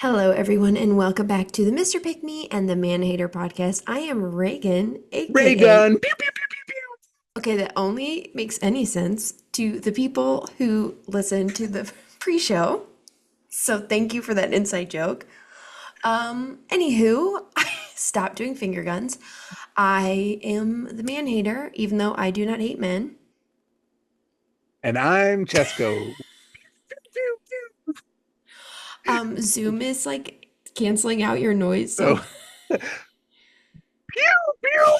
Hello, everyone, and welcome back to the Mr. Pick Me and the Manhater podcast. I am Reagan, Ray aka. gun. Pew, pew, pew, pew, pew. Okay, that only makes any sense to the people who listen to the pre show. So thank you for that inside joke. Anywho, I stopped doing finger guns. I am the Manhater, even though I do not hate men. And I'm Chesko. Pew, pew. Zoom is like canceling out your noise, so Oh, pew, pew.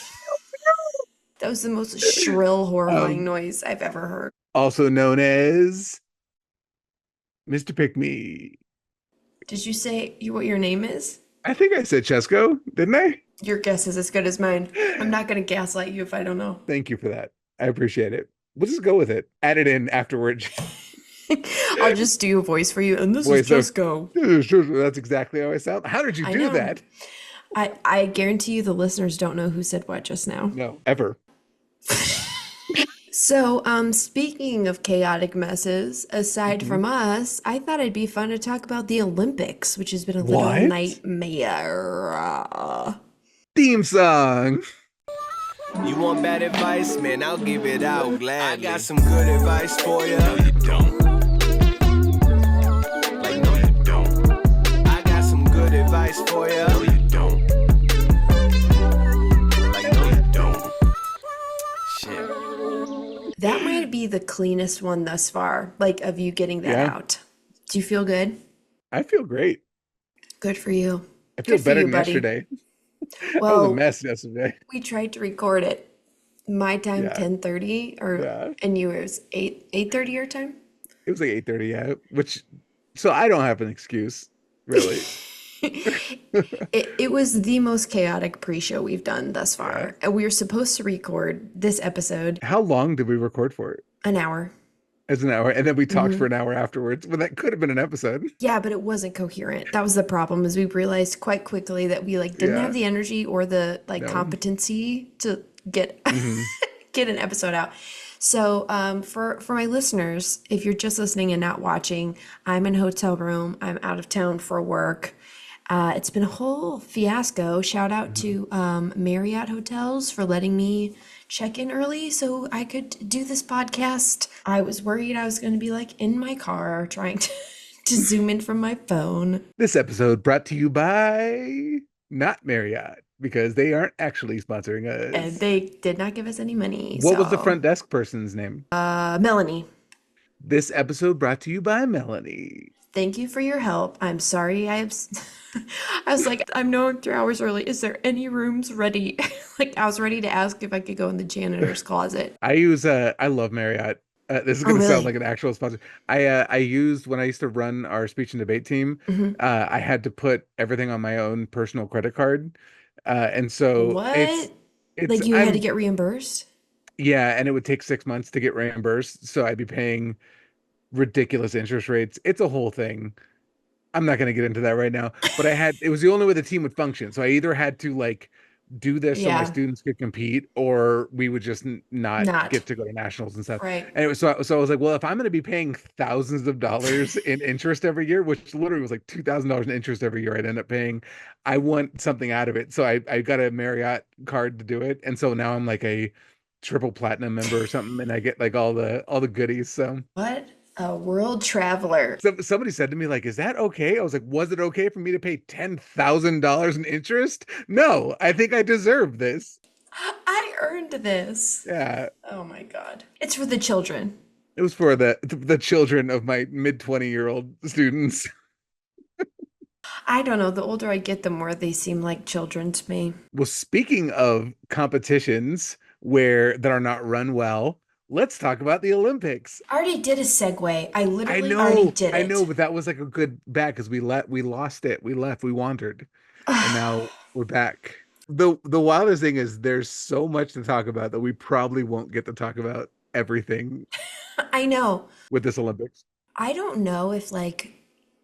that was the most shrill, horrifying Um, noise I've ever heard. Also known as Mr. Pick Me. Did you say what your name is? I think I said Chesko, didn't I? Your guess is as good as mine. I'm not gonna gaslight you if I don't know. Thank you for that. I appreciate it. We'll just go with it. Add it in afterwards. I'll just do a voice for you, and this is Voice of just go. that's exactly how I sound. How did you I do know. that? I guarantee you the listeners don't know who said what just now. No, ever. So, speaking of chaotic messes, aside Mhm. from us, I thought it'd be fun to talk about the Olympics, which has been a literal What? nightmare. Theme song. You want bad advice? Man, I'll give it out gladly. I got some good advice for you. No, you don't. Like, no, you don't. I got some good advice for you. No, you don't. Like, no, you don't. Shit. That might be the cleanest one thus far, like of you getting that Yeah, out. Do you feel good? I feel great. Good for you. I feel Good for better you, than buddy. yesterday. I was a Well, mess yesterday. we tried to record it. My time Yeah, 10:30 or yeah. and you it was 8:30 your time? It was like 8:30, yeah. So I don't have an excuse, really. It was the most chaotic pre-show we've done thus Yeah. far. And we were supposed to record this episode How long did we record for it? an hour. As an hour, and then we talked for hmm an hour afterwards. Well, that could have been an episode. Yeah, but it wasn't coherent. That was the problem, is we realized quite quickly that we like didn't have Yeah. the energy or the like No. competency to get hmm get an episode out. So, for my listeners, if you're just listening and not watching, I'm in a hotel room. I'm out of town for work. It's been a whole fiasco. Shout out hmm to Marriott Hotels for letting me check in early so I could do this podcast. I was worried I was going to be like in my car trying to zoom in from my phone. This episode brought to you by not Marriott because they aren't actually sponsoring And us. they did not give us any money. What was the So, front desk person's name? Melanie. This episode brought to you by Melanie. Thank you for your help. I'm sorry. I was like, I'm knowing 3 hours early. Is there any rooms ready? Like, I was ready to ask if I could go in the janitor's closet. I love Marriott. This is Oh, going to sound really? like an actual sponsor. I used when I used to run our speech and debate team. hmm I had to put everything on my own personal credit card, and so What? it's Like, you had to I'm get reimbursed? yeah, and it would take 6 months to get reimbursed, so I'd be paying ridiculous interest rates. It's a whole thing. I'm not going to get into that right now, but it was the only way the team would function. So I either had to like do this so my Yeah, students could compete, or we would just not not. get to go to nationals and stuff. Right. And so I was like, well, if I'm going to be paying thousands of dollars in interest every year, which literally was like $2,000 in interest every year I'd end up paying, I want something out of it. So I got a Marriott card to do it. And so now I'm like a triple platinum member or something, and I get like all the goodies. So What a world traveler. somebody said to me, like, is that okay? I was like, was it okay for me to pay $10,000 in interest? No, I think I deserve this. I earned this. Yeah, Oh my God. It's for the children. it was for the children of my mid 20-year-old students. I don't know. The older I get, the more they seem like children to me. Well, speaking of competitions where that are not run well, let's talk about the Olympics. I already did a segue. I literally already did I know, it. but that was like a good back because we lost it. We left, we wandered, and now we're back. The wildest thing is there's so much to talk about that we probably won't get to talk about everything I know. with this Olympics. I don't know if like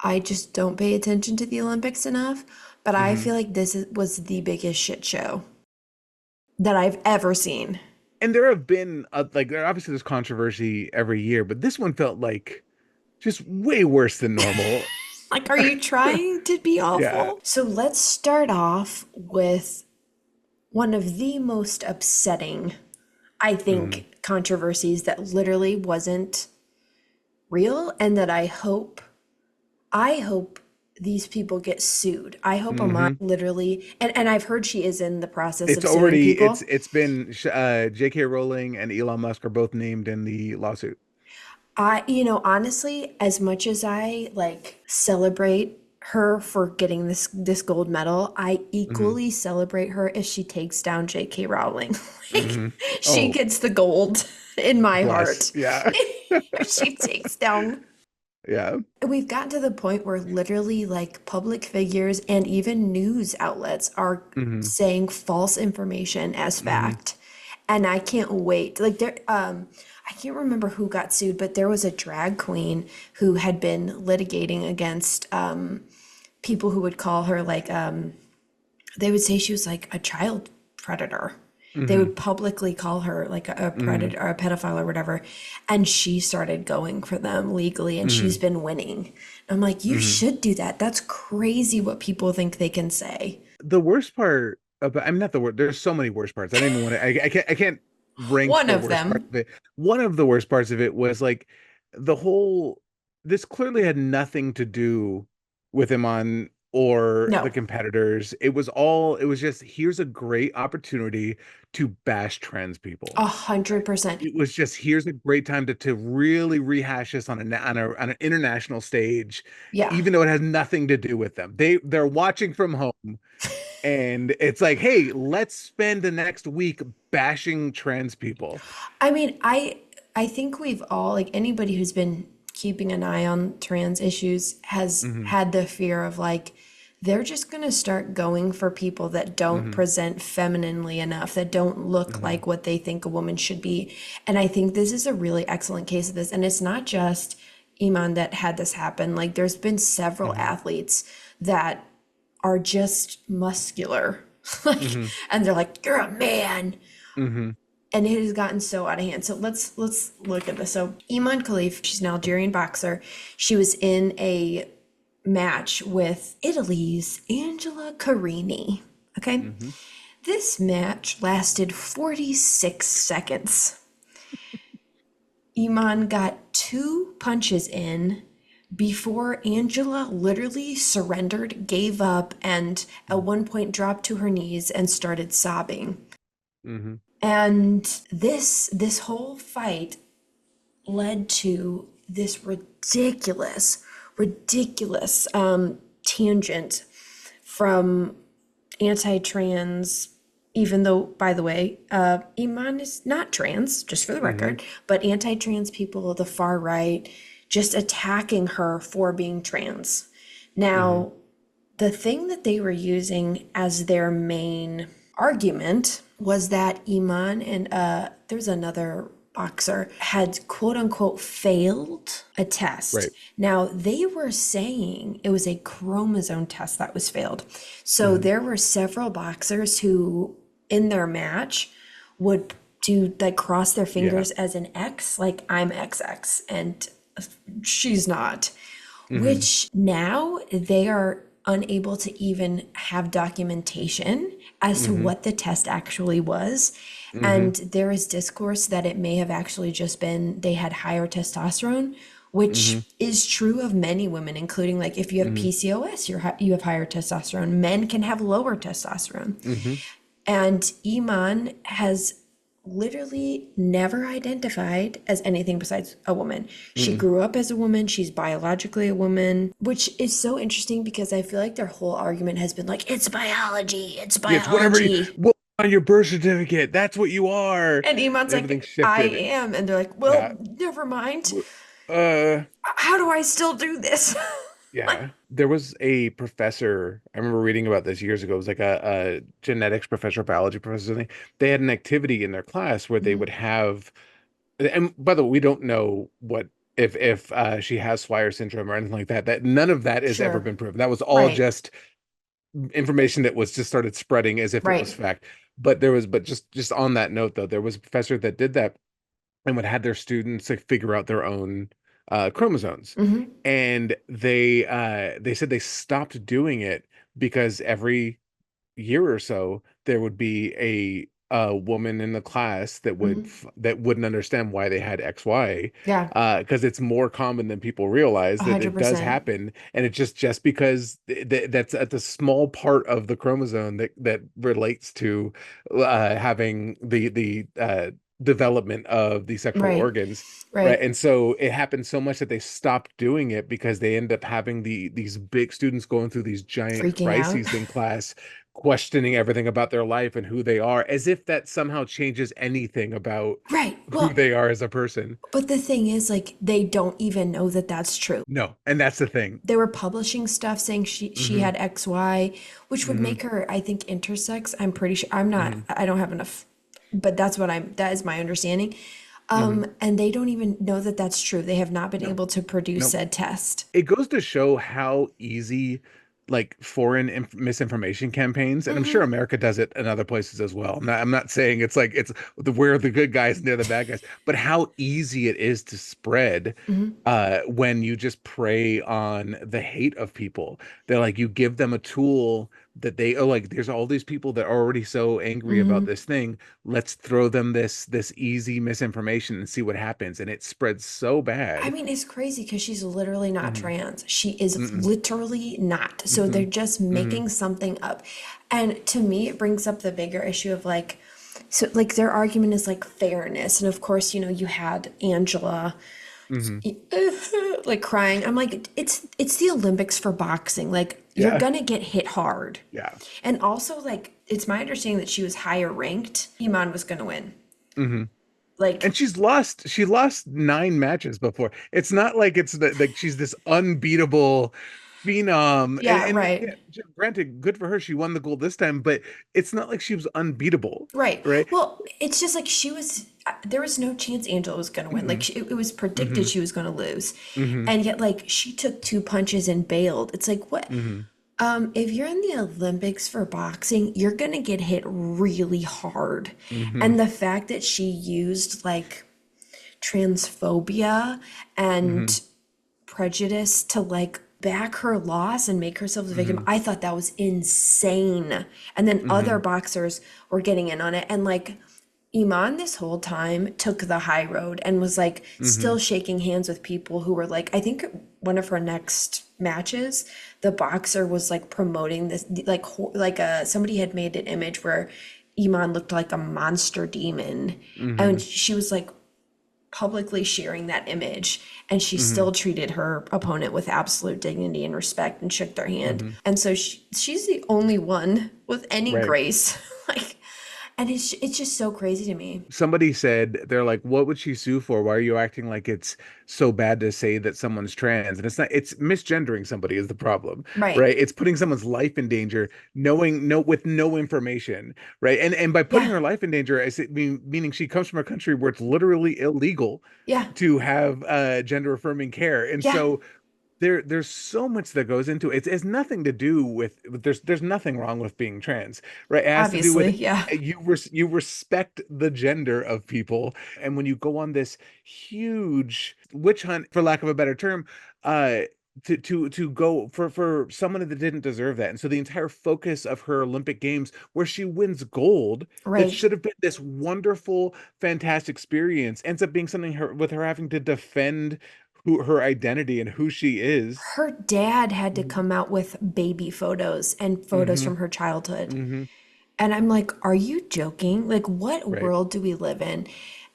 I just don't pay attention to the Olympics enough, but I hmm feel like was the biggest shit show that I've ever seen. And there have been like obviously there's controversy every year, but this one felt like just way worse than normal. Like, are you trying to be Yeah. awful. So let's start off with one of the most upsetting, I Mhm. think, controversies that literally wasn't real, and that I hope these people get sued. I hope Iman Mhm. literally, and I've heard she is in the process It's of suing already people. it's been J.K. Rowling and Elon Musk are both named in the lawsuit. Honestly, as much as I like celebrate her for getting this gold medal, I Mhm. equally celebrate her if she takes down J.K. Rowling. Like, Mhm. she Oh, gets the gold in my bless. heart. Yeah. If she takes down. Yeah. We've gotten to the point where literally like public figures and even news outlets are Mhm. saying false information as Mhm. fact. And I can't wait. Like I can't remember who got sued, but there was a drag queen who had been litigating against people who would call her like they would say she was like a child predator. They Mhm. would publicly call her like a Mhm. predator or a pedophile or whatever. And she started going for them legally and she's Mhm. been winning. I'm like, you Mhm. should do that. That's crazy what people think they can say. The worst part about, I'm not the worst. There's so many worst parts. I don't even want to. I can't rank One the of worst parts them. of it. One of the worst parts of it was like the whole. This clearly had nothing to do with him on or the No, competitors. It was all. It was just here's a great opportunity to bash trans people. 100%. It was just here's a great time to really rehash this on on an international stage, Yeah. even though it has nothing to do with them. They're watching from home and it's like, hey, let's spend the next week bashing trans people. I mean, I think we've all like anybody who's been keeping an eye on trans issues has Hmm. had the fear of like they're just going to start going for people that don't Hmm. present femininely enough, that don't look Hmm. like what they think a woman should be. And I think this is a really excellent case of this. And it's not just Iman that had this happen. Like there's been several Hmm. athletes that are just muscular. Like, Hmm. and they're like, you're a man, Hmm. and it has gotten so out of hand. So let's look at this. So Iman Khif, she's an Algerian boxer. She was in a match with Italy's Angela Carini. Okay, Hmm. this match lasted 46 seconds. Iman got two punches in before Angela literally surrendered, gave up, and at one point dropped to her knees and started sobbing. Hmm. And this whole fight led to this ridiculous tangent from anti-trans, even though, by the way, Iman is not trans, just for the Hmm. record, but anti-trans people, the far right, just attacking her for being trans. Hmm. Now, the thing that they were using as their main argument was that Iman and there's another boxer had quote unquote failed a test. Right. Now they were saying it was a chromosome test that was failed. So Hmm. there were several boxers who in their match would do like cross their Yeah. fingers as an X, like I'm XX and she's not, Hmm. which now they are unable to even have documentation as to Hmm. what the test actually was. Hmm. And there is discourse that it may have actually just been they had higher testosterone, Hmm. which is true of many women, including like if you have Hmm. PCOS, you have higher testosterone. Men can have lower testosterone. Hmm. And Iman has literally never identified as anything besides a woman. She Hmm. grew up as a woman, she's biologically a woman, which is so interesting because I feel like their whole argument has been like, it's biology, it's Yeah, it's whatever you biology. what on your birth certificate. That's what you are. And Iman's And everything like, I shifted. am. And they're like, Yeah. well, never mind. Uh, How do I still do this? Like, yeah. There was a professor, I remember reading about this years ago. It was like a genetics professor, biology professor. Something. They had an activity in their class where they mhm, would have, and by the way, we don't know what if she has Swyer syndrome or anything like that. That none of that has ever sure. been proven. That was all Right, just information that was just started spreading as if it was right. fact. But just on that note though, there was a professor that did that and would have their students like figure out their own chromosomes, Hmm. and they said they stopped doing it because every year or so there would be a woman in the class that Hmm. that wouldn't understand why they had XY, Yeah, because it's more common than people realize that it does 100%. happen, and it's just because that's at the small part of the chromosome that relates to having the development of the sexual Right, organs. Right. right. And so it happened so much that they stopped doing it because they end up having these big students going through these giant Freaking out. crises in class, questioning everything about their life and who they are, as if that somehow changes anything about Right. who Well, they are as a person. but the thing is, like, they don't even know that that's true. No, and that's the thing. They were publishing stuff saying she Hmm. had XY, which would Hmm. make her, I think, intersex. I'm pretty sure. I'm not. Hmm. I don't have enough, but that is my understanding. Hmm. And they don't even know that that's true. They have not been No, able to produce no. said test. It goes to show how easy like foreign misinformation campaigns, and I'm sure Hmm. America does it in other places as well. I'm not saying it's like it's we're the good guys and they're the bad guys, but how easy it is to spread Hmm. when you just prey on the hate of people. They're like, you give them a tool that they, oh, like there's all these people that are already so angry about Hmm. this thing. Let's throw them this easy misinformation and see what happens, and it spreads so I bad. mean, it's crazy because she's literally not Hmm. trans. She is Mm-mm. literally not. So they're Hmm. just Hmm. making something up. And to me, it brings up the bigger issue of like, so like their argument is like fairness. And of course, you had Angela Hmm. like crying. I'm like, it's the Olympics for boxing. Like you're Yeah. gonna get hit hard. Yeah. And also like it's my understanding that she was higher ranked. Iman was gonna win. Hmm. And Like, she lost 9 matches before. It's not like like she's this unbeatable phenom. yeah, Yeah, right. granted, good for her. She won the gold this time, but it's not like she was unbeatable, Right. right? Well, it's just like there was no chance Angela was going to win. Like Hmm. it was predicted Hmm. she was going to lose. Hmm. And yet like she took two punches and bailed. It's like what Hmm. if you're in the Olympics for boxing, you're going to get hit really hard. Hmm. And the fact that she used like transphobia Hmm. and prejudice to like back her loss and make herself the victim. Hmm. I thought that was insane. And then other Hmm. boxers were getting in on it. And like Iman this whole time took the high road and was like Hmm. still shaking hands with people who were like, I think one of her next matches, the boxer was like promoting this, like, somebody had made an image where Iman looked like a monster demon. Hmm. And she was like publicly sharing that image, and she Hmm. still treated her opponent with absolute dignity and respect and shook their hand. Hmm. And so she's the only one with any Right. grace. Like, and it's just so crazy to me. Somebody said, they're like, what would she sue for? Why are you acting like it's so bad to say that someone's trans? And it's not, it's misgendering somebody is the problem, Right. right? It's putting someone's life in danger, knowing no with no information, right? And by putting Yeah. her life in danger, meaning she comes from a country where it's literally illegal Yeah. to have gender affirming care. And Yeah. so there's so much that goes into it. It has nothing to do with there's nothing wrong with being trans, right? It has to do Obviously. with Yeah. you respect the gender of people, and when you go on this huge witch hunt, for lack of a better term, uh to go for someone that didn't deserve that. And so the entire focus of her Olympic Games, where she wins gold, that Right. should have been this wonderful, fantastic experience, ends up being something her having to defend her identity and who she is. Her dad had to Mhm. come out with baby photos and photos Mhm. from her childhood. Mhm. And I'm like, are you joking? Like, what Right. world do we live in?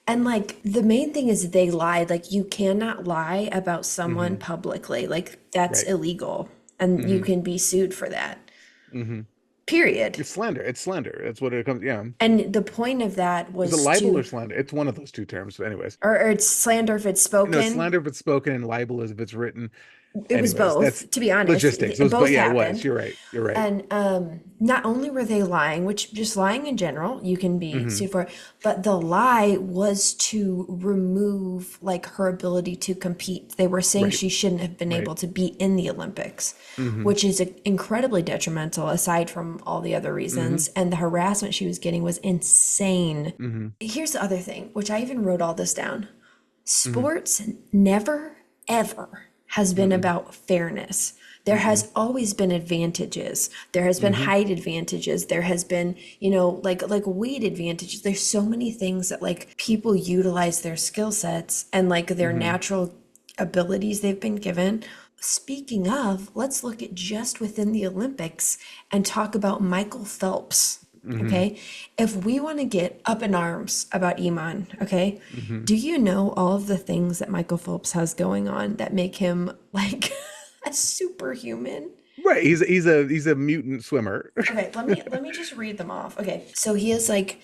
And like, the main thing is they lied. Like, you cannot lie about someone Mhm. publicly. Like, that's Right. illegal. And you Mhm. can be sued for that. Mhm. Period. It's slander. It's slander. That's what it comes. Yeah. And the point of that Is it was libel or to, slander? It's one of those two terms. But anyways, or it's slander if it's no, it's spoken. slander if it's spoken and libel is if it's written. It was Anyways, that's both, to be honest. logistics. It was, but Both yeah, it was. happened. You're right. You're right. And not only were they lying, which just lying in general, you can be Mhm. sued for, but the lie was to remove like her ability to compete. They were saying Right. she shouldn't have been Right. able to be in the Olympics, Mhm. which is incredibly detrimental aside from all the other Mhm. reasons. And the harassment she was getting was insane. Mhm. Here's the other thing, which I even wrote all this down. Mhm. Sports never ever has been about fairness. There has always been advantages. There has been height advantages. There has been, like weight advantages. There's so many things that like people utilize their skill sets and like their natural abilities they've been given. Speaking of, let's look at just within the Olympics and talk about Michael Phelps. Okay. If we want to get up in arms about Iman, okay, do you know all of the things that Michael Phelps has going on that make him like a superhuman? Right. He's a mutant swimmer. Okay, let me just read them off. Okay, so he has like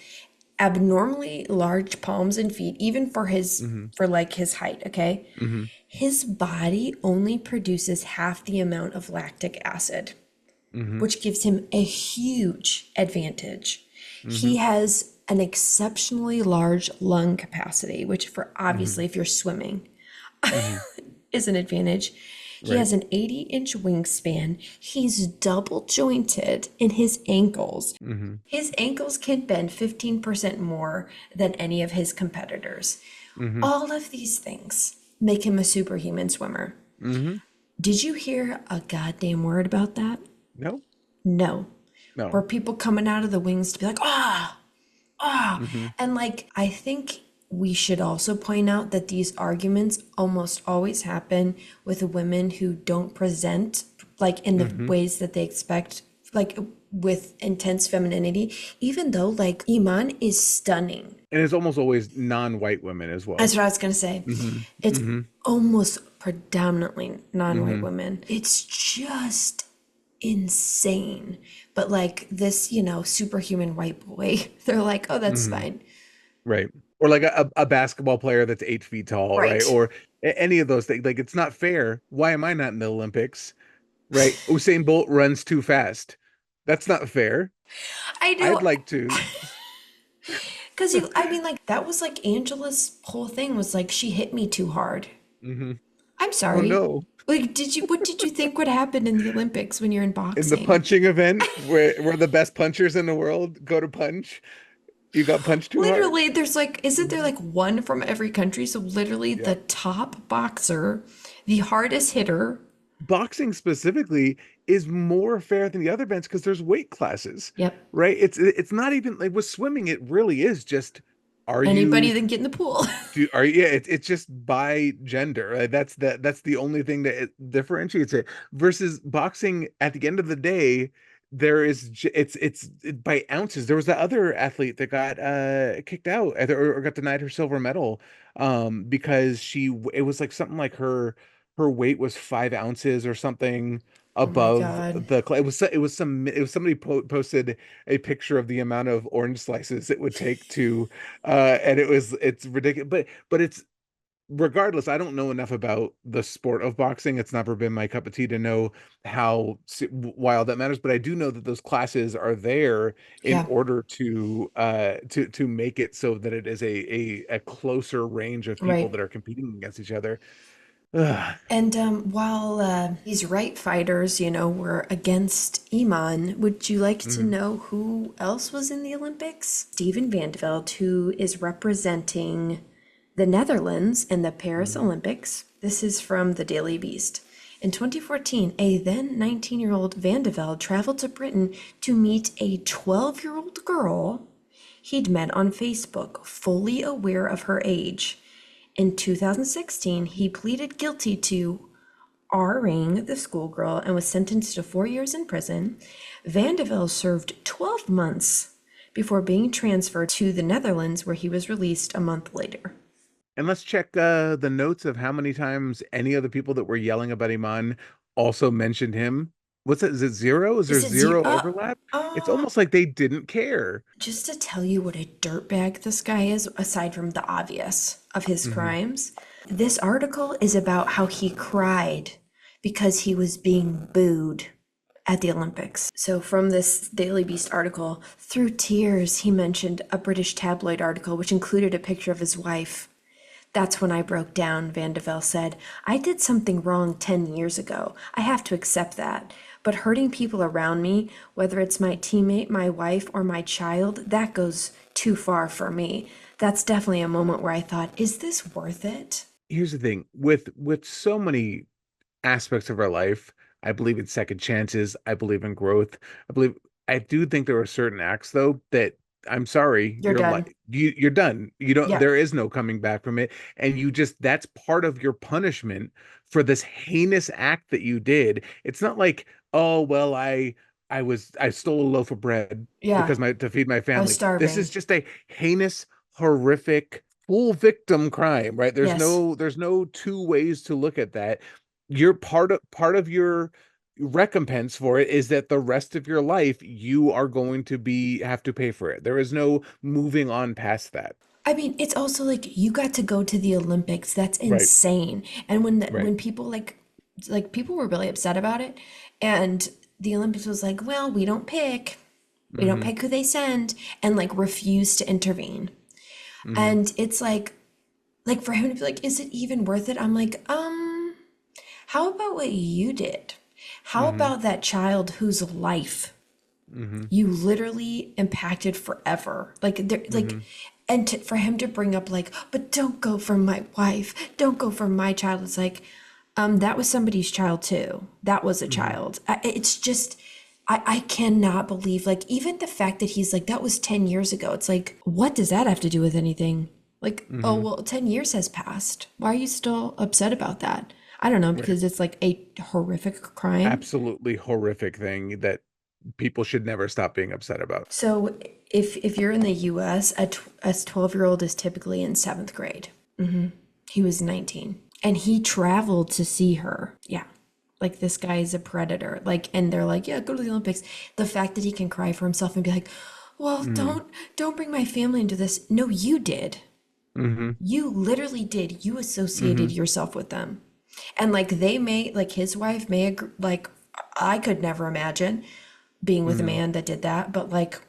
abnormally large palms and feet, even for his for like his height. Okay, his body only produces half the amount of lactic acid, which gives him a huge advantage. He has an exceptionally large lung capacity, which for obviously if you're swimming is an advantage. He has an 80-inch wingspan. He's double jointed in his ankles. His ankles can bend 15% more than any of his competitors. All of these things make him a superhuman swimmer. Did you hear a goddamn word about that? No. No. No. Or people coming out of the wings to be like, and like, I think we should also point out that these arguments almost always happen with women who don't present like in the ways that they expect, like with intense femininity, even though like Iman is stunning. And it's almost always non-white women as well. That's what I was going to say. It's almost predominantly non-white women. It's just insane. But like this, superhuman white boy, they're like, oh, that's fine. Right. Or like a basketball player that's 8 feet tall, right? Or any of those things. Like, it's not fair. Why am I not in the Olympics? Right? Usain Bolt runs too fast. That's not fair. I know. I'd like to. Because like that was like Angela's whole thing was like she hit me too hard. I'm sorry. Oh no. Like, what did you think would happen in the Olympics when you're in boxing? In the punching event where the best punchers in the world go to punch, you got punched too hard. Literally, there's like, isn't there like one from every country? So literally the top boxer, the hardest hitter. Boxing specifically is more fair than the other events because there's weight classes. Yep. Right? It's not even like with swimming, it really is just anybody that get in the pool. It's just by gender. Right? That's the only thing that it differentiates it versus boxing. At the end of the day, it's by ounces. There was that other athlete that got kicked out or got denied her silver medal because it was like something like her weight was 5 ounces or something above it was somebody posted a picture of the amount of orange slices it would take to and it's ridiculous, but it's regardless. I don't know enough about the sport of boxing. It's never been my cup of tea to know how wild that matters, but I do know that those classes are there in order to make it so that it is a closer range of people that are competing against each other. And while these right fighters, were against Iman, would you like to know who else was in the Olympics? Steven Vandeveld, who is representing the Netherlands in the Paris Olympics. This is from the Daily Beast. In 2014, a then 19-year-old Vandeveld traveled to Britain to meet a 12-year-old girl he'd met on Facebook, fully aware of her age. In 2016, he pleaded guilty to R-ing the schoolgirl and was sentenced to 4 years in prison. Vandeveld served 12 months before being transferred to the Netherlands, where he was released a month later. And let's check the notes of how many times any of the people that were yelling about Iman also mentioned him. What's it? Is it zero? Is there zero overlap? It's almost like they didn't care. Just to tell you what a dirtbag this guy is, aside from the obvious of his crimes, this article is about how he cried because he was being booed at the Olympics. So from this Daily Beast article, through tears, he mentioned a British tabloid article which included a picture of his wife. That's when I broke down, Vandeveld said. I did something wrong 10 years ago. I have to accept that. But hurting people around me, whether it's my teammate, my wife, or my child, that goes too far for me. That's definitely a moment where I thought, is this worth it? here's the thing with so many aspects of our life. I believe in second chances. I believe in growth. I believe I do think there are certain acts though that I'm sorry, You're done. you're done. You don't, Yeah. there is no coming back from it. And you just, that's part of your punishment for this heinous act that you did. It's not like, oh well, I stole a loaf of bread Yeah. because my to feed my I was family. This starving. is just a heinous, horrific, full victim crime, right? Yes. There's no two ways to look at that. You're part of your recompense for it is that the rest of your life you are going to be have to pay for it. There is no moving on past that. I mean, it's also like you got to go to the Olympics. That's Right, insane. And right. when people like people were really upset about it, and the Olympics was like, well, we don't pick. We don't Hmm. pick who they send, and like refuse to intervene. Hmm. And it's like for him to be like, is it even worth it? I'm like, how about what you did? How Hmm. about that child whose life Hmm. you literally impacted forever? Like there, like, Hmm. and for him to bring up like, but don't go for my wife, don't go for my child. It's like, that was somebody's child too. That was a Hmm. child. It's just, I cannot believe like even the fact that he's like that was 10 years ago. It's like, what does that have to do with anything? Like, oh Hmm. well, 10 years has passed. Why are you still upset about that? I don't know, Right. because it's like a horrific crime. Absolutely horrific thing that people should never stop being upset about. So if you're in the US, a 12-year-old is typically in seventh grade. He was 19 and he traveled to see her. Yeah. Like this guy is a predator. Like, and they're like, yeah, go to the Olympics. The fact that he can cry for himself and be like, well, Hmm. don't bring my family into this. No, you did. Hmm. You literally did. You associated Hmm. yourself with them. And like they may, like his wife may agree, like I could never imagine being with a Hmm. man that did that, but like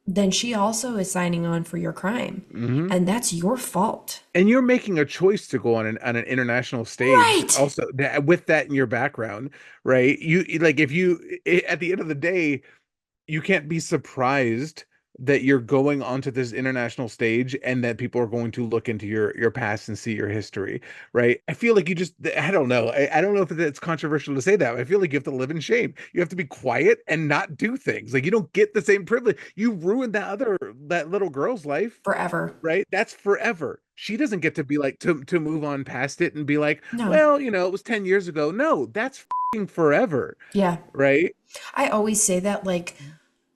then she also is signing on for your crime. Hmm. And that's your fault. And you're making a choice to go on an international stage Right. also with that in your background, right? Like if at the end of the day, you can't be surprised that you're going onto this international stage and that people are going to look into your past and see your history, right? I feel like you just, I don't know. I don't know if it's controversial to say that. But I feel like you have to live in shame. You have to be quiet and not do things. Like you don't get the same privilege. You ruined that little girl's life, Forever. right? That's forever. She doesn't get to be like to move on past it and be like, No. well, it was 10 years ago. No, that's forever, Yeah. right? I always say that, like,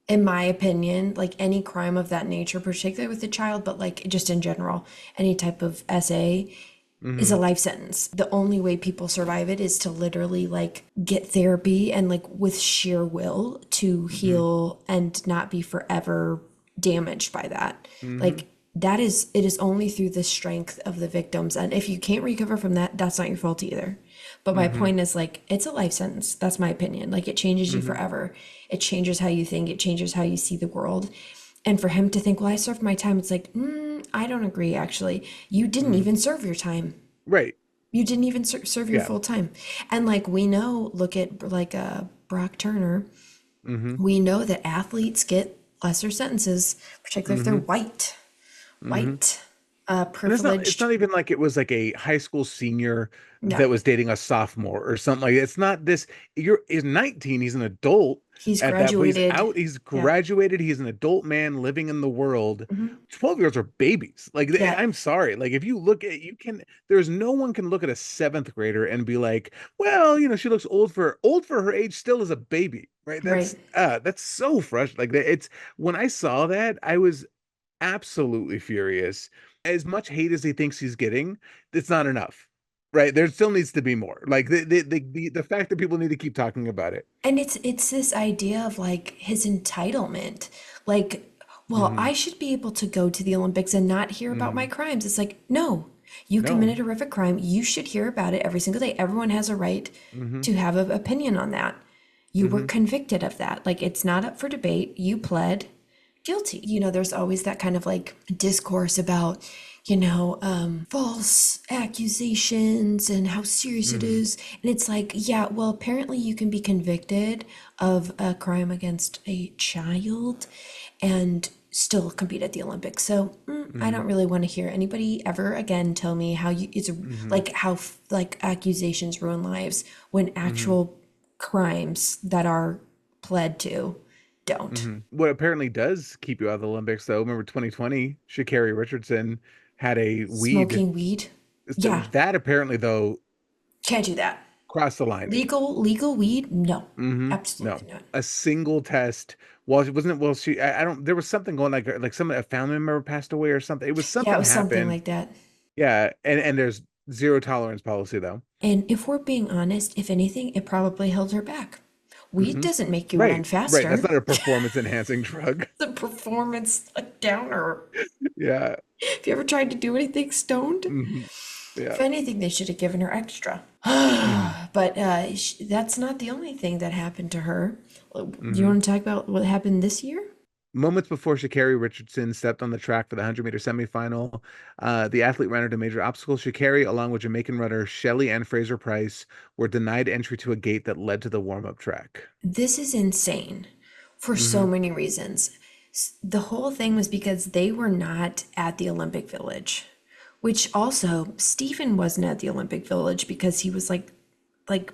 in my opinion, like any crime of that nature, particularly with a child, but like just in general, any type of SA is a Hmm. life sentence. The only way people survive it is to literally like get therapy and like with sheer will to Hmm. heal and not be forever damaged by that. Hmm. Like that is it is only through the strength of the victims. And if you can't recover from that, that's not your fault either. But my Hmm. point is like it's a life sentence. That's my opinion. Like it changes you Hmm. forever. It changes how you think, it changes how you see the world. And for him to think, well, I served my time, it's like, I don't agree, actually. You didn't Hmm. even serve your time. Right. You didn't even serve your Yeah. full time. And like we know, look at like Brock Turner, Hmm. we know that athletes get lesser sentences, particularly if they're Hmm. Hmm. white, And it's privileged. not even like it was like a high school senior No, that was dating a sophomore or something like that. It's not this. He's 19, he's an adult he's at that point. He's graduated. out, he's Yeah. graduated, he's an adult man living in the world. Hmm. 12-year-olds are babies. Like Yeah. I'm sorry. Like if you look at there's no one can look at a seventh grader and be like, well, she looks old for her age still as a baby, right? Right. That's so frustrating. Like it's when I saw that, I was absolutely furious. As much hate as he thinks he's getting, it's not enough. Right? There still needs to be more. Like the fact that people need to keep talking about it. And it's this idea of like his entitlement. Like, well, Hmm. I should be able to go to the Olympics and not hear about my Hmm. crimes. It's like, no, you No. committed a horrific crime. You should hear about it every single day. Everyone has a right Hmm. to have an opinion on that. You were Hmm. convicted of that. Like, it's not up for debate. You pled guilty. There's always that kind of like discourse about false accusations and how serious it Mm-hmm. is. And it's like, yeah, well, apparently you can be convicted of a crime against a child and still compete at the Olympics. So I Mm-hmm. don't really want to hear anybody ever again tell me how it's Mm-hmm. like how like accusations ruin lives when Mm-hmm. actual crimes that are pled to don't. Mm-hmm. What apparently does keep you out of the Olympics, though, remember 2020, Sha'Carri Richardson had a weed. Smoking weed. So Yeah, that apparently, though, can't do that. crossed the line. Legal weed? No, No, absolutely not. a single test. Well, she wasn't. Well, I don't. There was something going like some a family member passed away or something. It was Yeah, it something was something happened. like that. Yeah, and there's zero tolerance policy though. And if we're being honest, if anything, it probably held her back. Weed Hmm. doesn't make you run Right, right. That's faster. not a performance enhancing drug. The performance like downer. Yeah. Have you ever tried to do anything stoned? Hmm. Yeah. If anything, they should have given her extra. Hmm. But that's not the only thing that happened to her. Do you Hmm. want to talk about what happened this year? Moments before Sha'Carri Richardson stepped on the track for the 100-meter semifinal, the athlete ran into major obstacles. Sha'Carri, along with Jamaican runner Shelley Ann Fraser Price, were denied entry to a gate that led to the warm-up track. This is insane for so Hmm. many reasons. The whole thing was because they were not at the Olympic Village, which also Stephen wasn't at the Olympic Village because he was like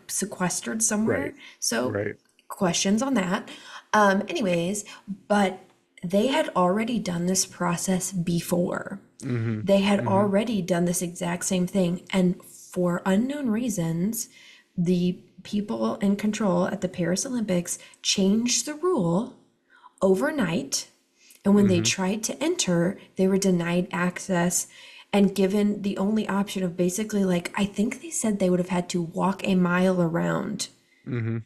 sequestered somewhere. Right. So Right. questions on that. Anyways, but they had already done this process before. Hmm. They had Hmm. already done this exact same thing. And for unknown reasons, the people in control at the Paris Olympics changed the rule overnight. And when they Hmm. tried to enter, they were denied access and given the only option of basically, like, I think they said they would have had to walk a mile around Hmm.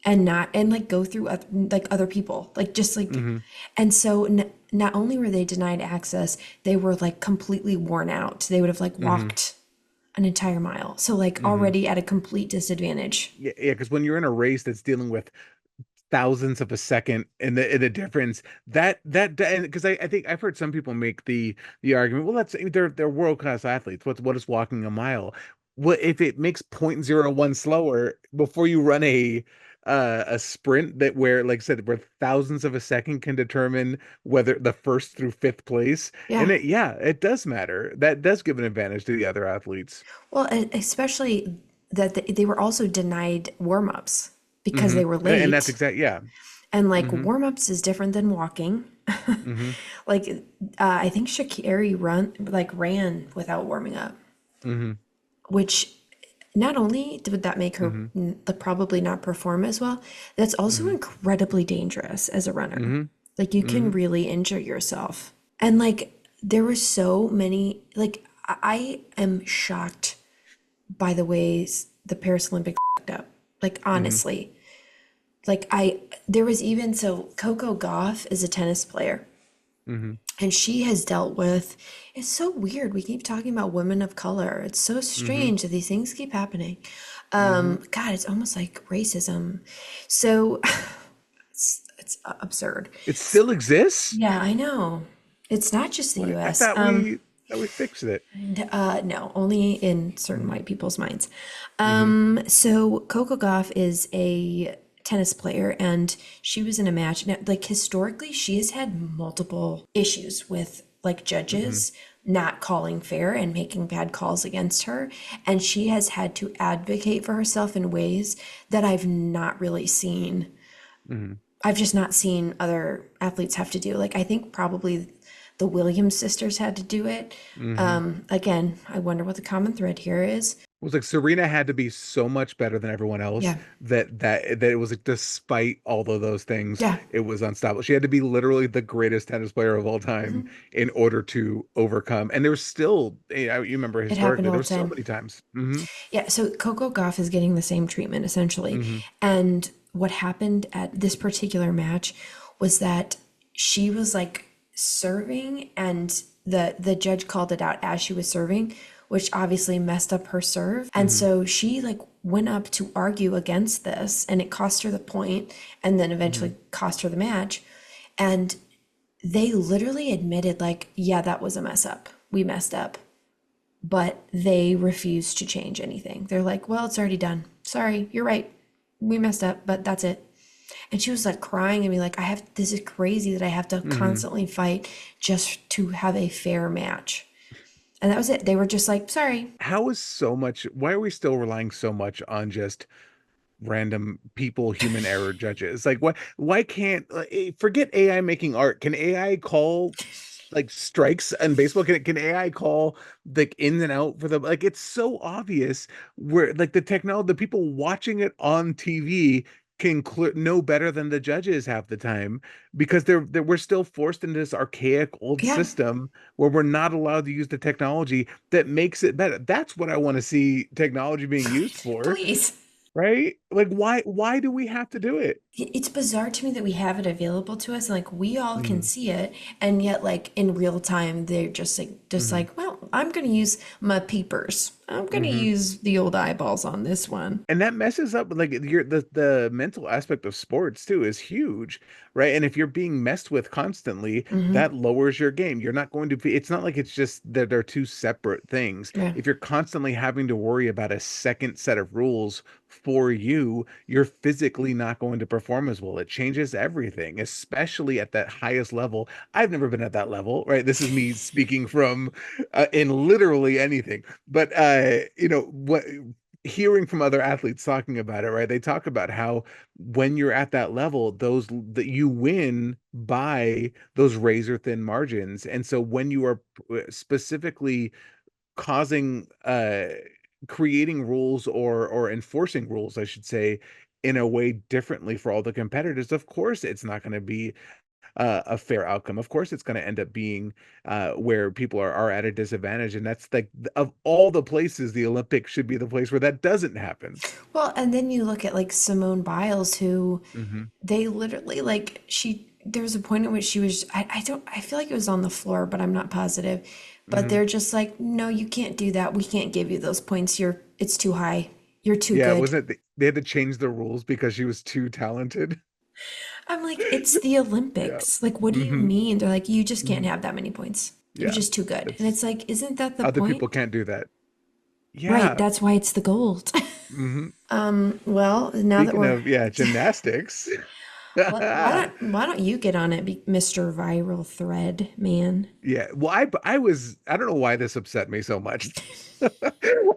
and like go through like other people, like just like, Hmm. and so not only were they denied access, they were like completely worn out. They would have like Hmm. walked an entire mile. So like Hmm. already at a complete disadvantage. Yeah, yeah, because when you're in a race that's dealing with thousandths of a second and the difference that because I think I've heard some people make the argument, well, that's they're world-class athletes. What is walking a mile? What if it makes 0.01 slower before you run a sprint that where, like I said, where thousandths of a second can determine whether the first through fifth place, and Yeah. it does matter. That does give an advantage to the other athletes. Well, especially that they were also denied warm-ups because Hmm. they were And that's late. exact, yeah. And like Hmm. warm-ups is different than walking. Hmm. Like I think Shakiri ran without warming up, Hmm. which not only would that make her Hmm. probably not perform as well, that's also Hmm. incredibly dangerous as a runner. Hmm. Like you can Hmm. really injure yourself. And like there were so many like I am shocked by the ways the Paris Olympics fucked up. Like Hmm. honestly. Like there was even so Coco Gauff is a tennis player Hmm. and she has dealt with it's so weird. We keep talking about women of color. It's so Hmm. strange that these things keep happening. Hmm. God, it's almost like racism. So it's absurd. It still exists? Yeah, I know. It's not just the What? I US. thought we fixed it. No, only in certain Hmm. white people's minds. Hmm. So Coco Gauff is a tennis player, and she was in a match. Now, like historically, she has had multiple issues with like Hmm. judges not calling fair and making bad calls against her, and she has had to advocate for herself in ways that I've not really seen. Hmm. I've just not seen other athletes have to do. Like I think probably the Williams sisters had to do it. Hmm. Again, I wonder what the common thread here is. It was like Serena had to be so much better than everyone else Yeah, that it was like, despite all of those things, yeah, it was unstoppable. She had to be literally the greatest tennis player of all time mhm. in order to overcome. And there was still, you remember It happened historically, all there the was so time. many times. Hmm. Yeah, so Coco Gauff is getting the same treatment essentially. Hmm. And what happened at this particular match was that she was like serving and the judge called it out as she was serving, which obviously messed up her serve. And Hmm. so she like went up to argue against this and it cost her the point and then Hmm. eventually cost her the match. And they literally admitted like, yeah, that was a mess up. we messed up. But they refuse to change anything. They're like, well, it's already done. Sorry, you're right. We messed up, but that's it. And she was like crying and be like, this is crazy that I have to Hmm. constantly fight just to have a fair match. And that was it. They were just like, sorry. Why are we still relying so much on just random people, human error judges? Like, why can't forget AI making art? Can AI call like strikes in baseball? Can AI call like in and out for the like? It's so obvious where like the people watching it on TV can know better than the judges half the time because we're still forced into this archaic old Yeah, system where we're not allowed to use the technology that makes it better. That's what I want to see technology being used for, please. right? Like why do we have to do it? It's bizarre to me that we have it available to us and like we all can Hmm. see it, and yet like in real time they're just Hmm. like, well, I'm gonna use my peepers. I'm gonna Hmm. use the old eyeballs on this one. And that messes up like the mental aspect of sports too is huge, right? And if you're being messed with constantly, Hmm. that lowers your game. You're not going to be, it's not like it's just that they're two separate things. Yeah. If you're constantly having to worry about a second set of rules for you, you're physically not going to perform as well. It changes everything, especially at that highest level. I've never been at that level, right? This is me speaking from in literally anything. But what hearing from other athletes talking about it, right? They talk about how when you're at that level, those that you win by those razor thin margins. And so when you are specifically causing creating rules or enforcing rules, I should say, in a way differently for all the competitors, of course it's not going to be a fair outcome. Of course, it's going to end up being where people are at a disadvantage, and that's like of all the places, the Olympics should be the place where that doesn't happen. Well, and then you look at like Simone Biles, who Hmm. they literally like there was a point at which she was I feel like it was on the floor, but I'm not positive. But Hmm. they're just like, no, you can't do that. We can't give you those points. It's too high. You're too Yeah, good. wasn't it? They had to change the rules because she was too talented. I'm like, it's the Yeah. Olympics. Like, what do you Hmm. mean? They're like, you just can't Hmm. have that many points. You're Yeah, just too good. And it's it's like, isn't that the other people point? can't do that. Right, Yeah. that's why it's the gold. Hmm. Well, now that Speaking we're of, yeah, gymnastics. why don't you get on it, Mr. Viral Thread Man? Yeah, well, I don't know why this upset me so much.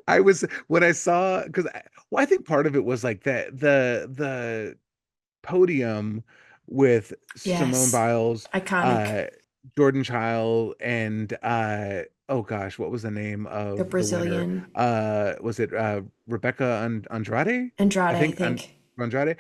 I was when I saw because well, I think part of it was like the podium with Simone Yes. Biles, Iconic. uh, Jordan Child, and oh gosh, what was the name The of the winner? Brazilian Was it Rebecca Andrade? Andrade, I I think think. Andrade.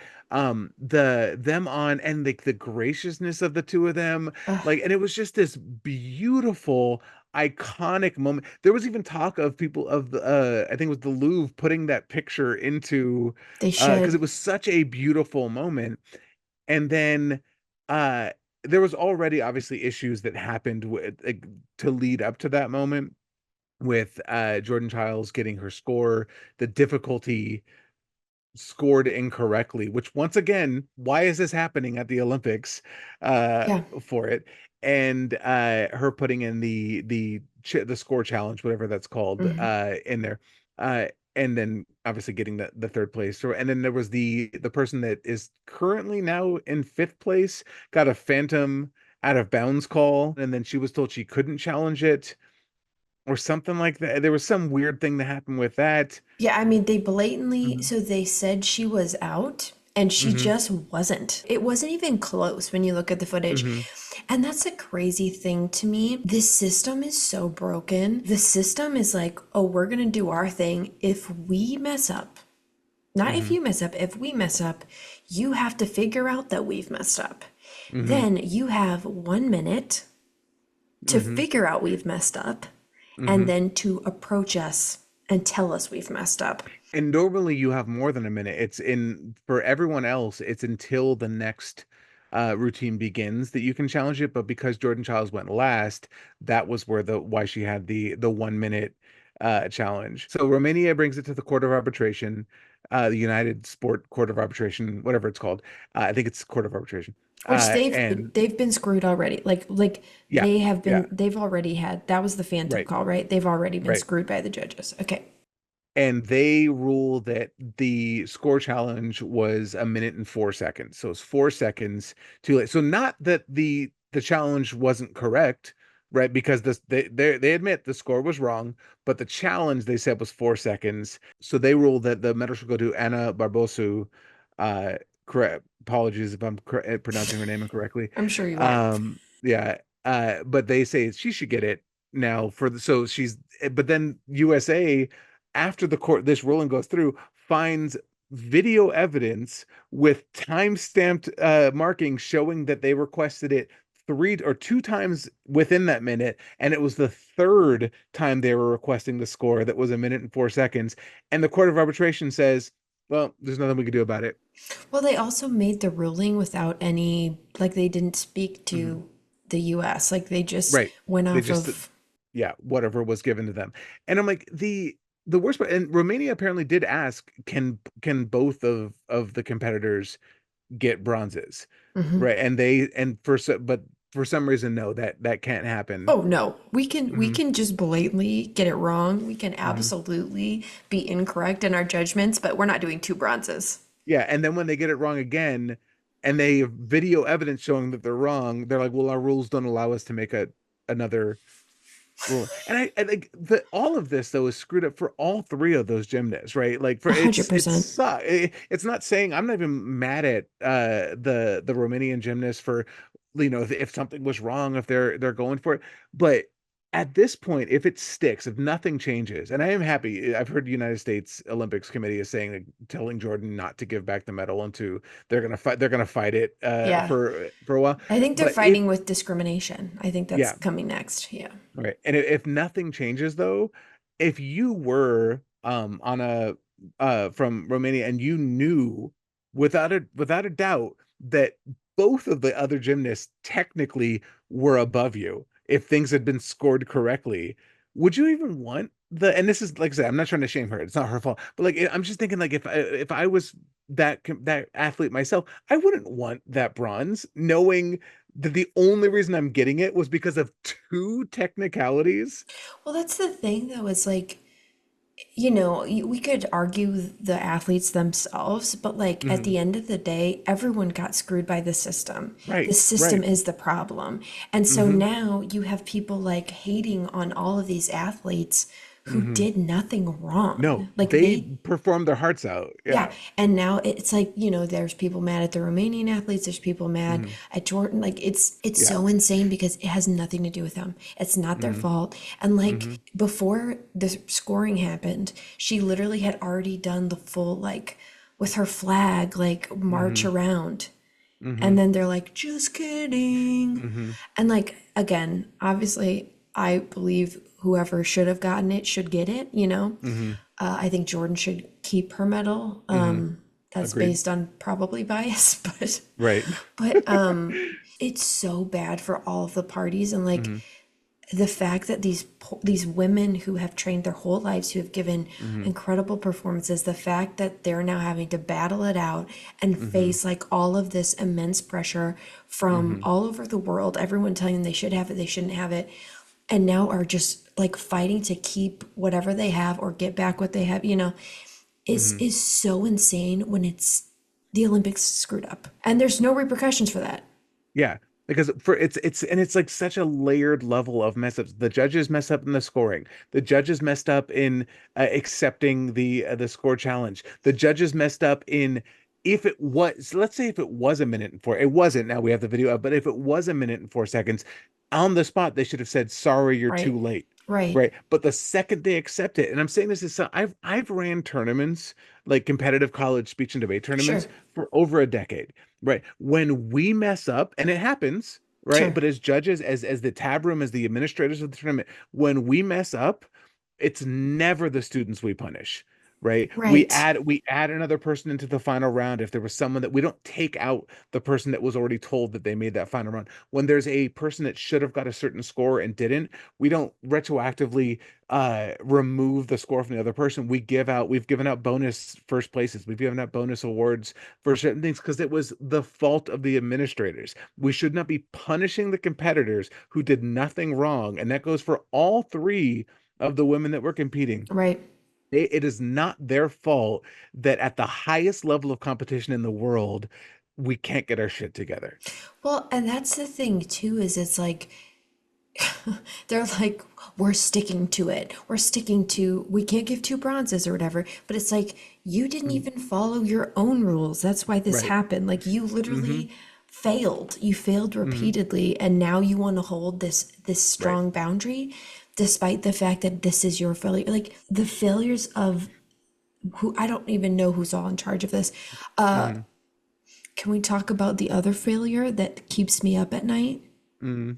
Them on and like the graciousness of the two of them, Ugh, like, and it was just this beautiful iconic moment. There was even talk of people of the I think it was the Louvre putting that picture into they because should. it was such a beautiful moment. And then uh there was already obviously issues that happened with like, to lead up to that moment with Jordan Childs getting her score, the difficulty scored incorrectly, which once again, why is this happening at the Olympics Yeah. for it? And her putting in the score challenge, whatever that's called, Hmm. in there. Uh and then obviously getting the third place. So, and then there was the person that is currently now in fifth place, got a phantom out of bounds call, and then she was told she couldn't challenge it or something like that. There was some weird thing that happened with that. Yeah, I mean, they blatantly, Hmm. so they said she was out and she Hmm. just wasn't. It wasn't even close when you look at the footage. Hmm. And that's a crazy thing to me. This system is so broken. The system is like, oh, we're going to do our thing. If we mess up, not if Hmm. you mess up, if we mess up, you have to figure out that we've messed up. Hmm. Then you have 1 minute to Hmm. figure out we've messed up and Hmm. then to approach us and tell us we've messed up. And normally you have more than a minute. It's in for everyone else, it's until the next routine begins that you can challenge it. But because Jordan Childs went last, that was where the why she had the 1 minute challenge. So Romania brings it to the Court of Arbitration. the United Sport Court of Arbitration, whatever it's called. I think it's Court of Arbitration. Which And they've been screwed already. Like yeah, yeah, they've already had, that was the phantom right, call, right? They've already been right. screwed by the judges. Okay. And they rule that the score challenge was 1 minute and 4 seconds. So it's 4 seconds too late. So not that the challenge wasn't correct, right? Because they admit the score was wrong, but the challenge they said was 4 seconds. So they rule that the medal should go to Anna Barbosu. Correct. Apologies if I'm pronouncing her name incorrectly. I'm sure you are. Yeah. But they say she should get it now for the, so she's, but then USA, after the court, this ruling goes through, finds video evidence with time-stamped marking showing that they requested it 2 times within that minute, and it was the third time they were requesting the score that was 1 minute and 4 seconds. And the Court of Arbitration says, well, there's nothing we can do about it. Well, they also made the ruling without any, like they didn't speak Mhm. to the US. Like they just Right. went They off just, of, yeah, whatever was given to them. And I'm like, the worst part, and Romania apparently did ask, can both of the competitors get bronzes, Mhm. right? And but for some reason, no, that can't happen. Oh no, we Hmm. can just blatantly get it wrong. We can Hmm. absolutely be incorrect in our judgments, but we're not doing two bronzes. Yeah, and then when they get it wrong again, and they have video evidence showing that they're wrong, they're like, well, our rules don't allow us to make another rule. And I think that all of this though is screwed up for all three of those gymnasts, right? Like for it's 100%. it's not saying, I'm not even mad at the Romanian gymnast for, if something was wrong, if they're going for it. But at this point, if it sticks, if nothing changes, and I am happy, I've heard United States Olympics Committee is saying, like, telling Jordan not to give back the medal, and to they're gonna fight it Yeah. for a while. I think they're But if fighting with discrimination. I think that's yeah. coming next. Yeah. Right. And if nothing changes though, if you were on a from Romania, and you knew without a doubt that both of the other gymnasts technically were above you, if things had been scored correctly, would you even want and this is, like I said, I'm not trying to shame her. It's not her fault. But like, I'm just thinking, like, if I was that athlete myself, I wouldn't want that bronze, knowing the only reason I'm getting it was because of two technicalities. Well, that's the thing though, is like, we could argue the athletes themselves, but like at Mhm. the end of the day, everyone got screwed by the system. The Right, system right. is the problem. And so Hmm. now you have people like hating on all of these athletes who Hmm. did nothing No, wrong. Like they they, performed their hearts out. yeah. Yeah. And now it's like, there's people mad at the Romanian athletes, there's people mad Hmm. at Jordan. Like it's Yeah. so insane because it has nothing to do with them. It's not their Hmm. fault. And Hmm. like before the scoring happened, she literally had already done the full, like, with her flag, like, march Hmm. around. Hmm. And then they're like, just kidding. Hmm. And like, again, obviously, I believe whoever should have gotten it should get it. Hmm. I think Jordan should keep her medal. Hmm. That's Agreed. based on probably bias, but Right. but it's so bad for all of the parties. And like Hmm. the fact that these women who have trained their whole lives, who have given Hmm. incredible performances, the fact that they're now having to battle it out and Hmm. face like all of this immense pressure from Hmm. all over the world, everyone telling them they should have it, they shouldn't have it, and now are just like fighting to keep whatever they have or get back what they have, is Hmm. is so insane when it's the Olympics screwed up and there's no repercussions for that. Yeah, because it's like such a layered level of mess ups. The judges mess up in the scoring. The judges messed up in accepting the score challenge. The judges messed up in, if it was, let's say if it was 1 minute and 4, it wasn't. Now we have the video up, but if it was 1 minute and 4 seconds, on the spot they should have said, sorry, you're too Right. late. Right. Right. But the second they accept it, and I'm saying this is, I've ran tournaments, like competitive college speech and debate Sure. tournaments, for over a decade. Right. When we mess up, and it happens, right? Sure. But as judges, as the tab room, as the administrators of the tournament, when we mess up, it's never the students we punish. right? Right. We add another person into the final round if there was someone that we don't take out the person that was already told that they made that final round. When there's a person that should have got a certain score and didn't, we don't retroactively remove the score from the other person. We've given out bonus first places. We've given out bonus awards for certain things because it was the fault of the administrators. We should not be punishing the competitors who did nothing wrong. And that goes for all three of the women that were competing. Right. It is not their fault that at the highest level of competition in the world, we can't get our shit together. Well, and that's the thing too, is it's like they're like, we're sticking to it. We're sticking to, we can't give two bronzes or whatever. But it's like, you didn't Mm. even follow your own rules. That's why this Right. happened. Like, you Hmm. literally failed. You failed Hmm. repeatedly. And now you want to hold this Right. strong boundary, despite the fact that this is your failure. Like, the failures of who, I don't even know who's all in charge of this. Hmm. Can we talk about the other failure that keeps me up at night? Hmm.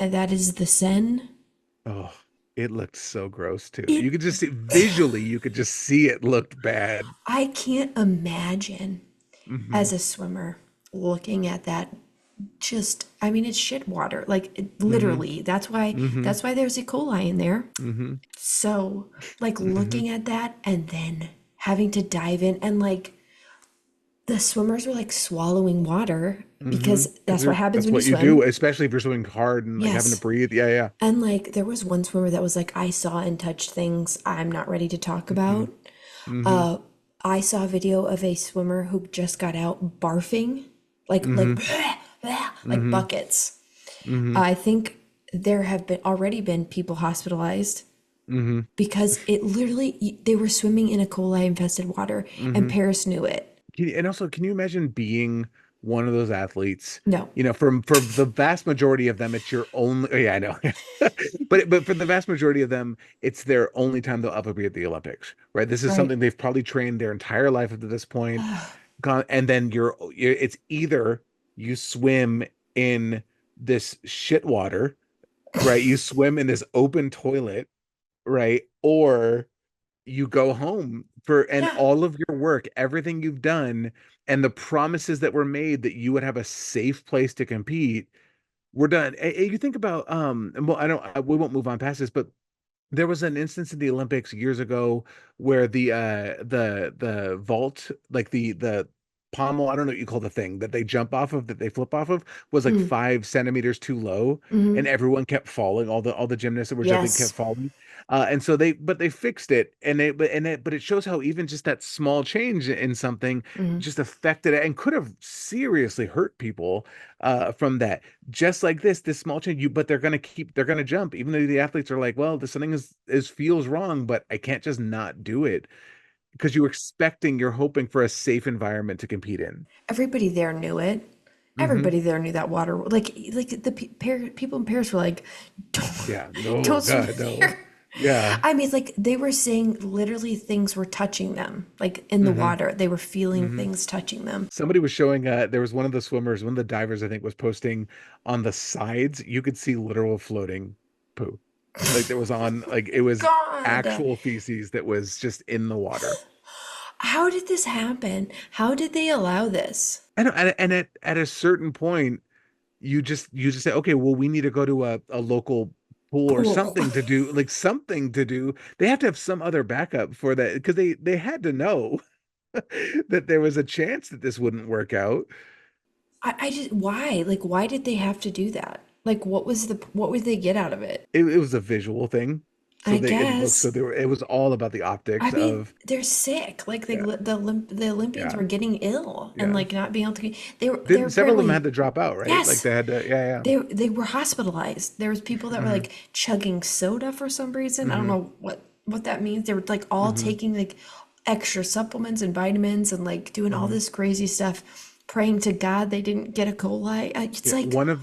And that is the Sen. Oh, it looked so gross too. It You could just see visually, you could just see it looked bad. I can't imagine Hmm. as a swimmer looking at that. Just, I mean, it's shit water. Like, Hmm. literally. That's why Hmm. there's E. coli in there. Hmm. So, like, Hmm. looking at that and then having to dive in, and like the swimmers were like swallowing water Hmm. because that's what happens That's when you what you do, swim. especially if you're swimming hard and like having to Yes. breathe. Yeah, yeah. And like there was one swimmer that was like, I saw and touched things I'm not ready to talk Hmm. about. Hmm. I saw a video of a swimmer who just got out barfing, like Hmm. like Hmm. buckets. Hmm. I think there have been already been people hospitalized Hmm. because it literally, they were swimming in a coli infested water, and Hmm. Paris knew it. And also, can you imagine being one of those athletes? No. You know, for the vast majority of them, it's your only. Oh, yeah, I know. But for the vast majority of them, it's their only time they'll ever be at the Olympics, right? This is Right. something they've probably trained their entire life up to this point. Gone, and then it's either you swim in this shit water, right? You swim in this open toilet, right? Or you go home for and Yeah. all of your work, everything you've done, and the promises that were made that you would have a safe place to compete, we're done. You think about and well, we won't move on past this, but there was an instance in the Olympics years ago where the vault, like the pommel, I don't know what you call the thing that they jump off of, that they flip off of, was like Mm. 5 centimeters too low, and Hmm. everyone kept falling. All the gymnasts that were jumping kept Yes. falling, and so they fixed it, and but it shows how even just that small change in something Hmm. just affected it and could have seriously hurt people from that. Just like this small change, but they're gonna jump, even though the athletes are like, well, this something is feels wrong, but I can't just not do it because you're hoping for a safe environment to compete in. Everybody there knew it. Hmm. Everybody there knew that water. Like the people in Paris were like, Yeah. No, don't swim God, no. here. Yeah. I mean, like they were saying literally things were touching them, like in the Hmm. water. They were feeling Hmm. things touching them. Somebody was showing there was one of the swimmers, one of the divers, I think, was posting on the sides, you could see literal floating poo. Like there was on like it was God, actual feces that was just in the water. how did this happen? How did they allow this? I know, and at a certain point, you just say, okay, well, we need to go to a local pool or Pool. something to do, like something to do. They have to have some other backup for that because they had to know that there was a chance that this wouldn't work out. I just, why? Like, why did they have to do that? Like, what would they get out of it? It was a visual thing, so I they it looked so guess. they were it was all about the I optics mean, of they're sick. Like yeah, the Olympians yeah, were getting ill and yeah. like not being able to. They were Several of them had apparently, to drop out, right? Like yes, they had to, yeah, yeah. they were hospitalized. There was people that were Hmm. like chugging soda for some reason. I don't Hmm. know what that means. They were like all Hmm. taking like extra supplements and vitamins and like doing all Hmm. this crazy stuff, praying to God they didn't get a coli. It's Yeah, like, one of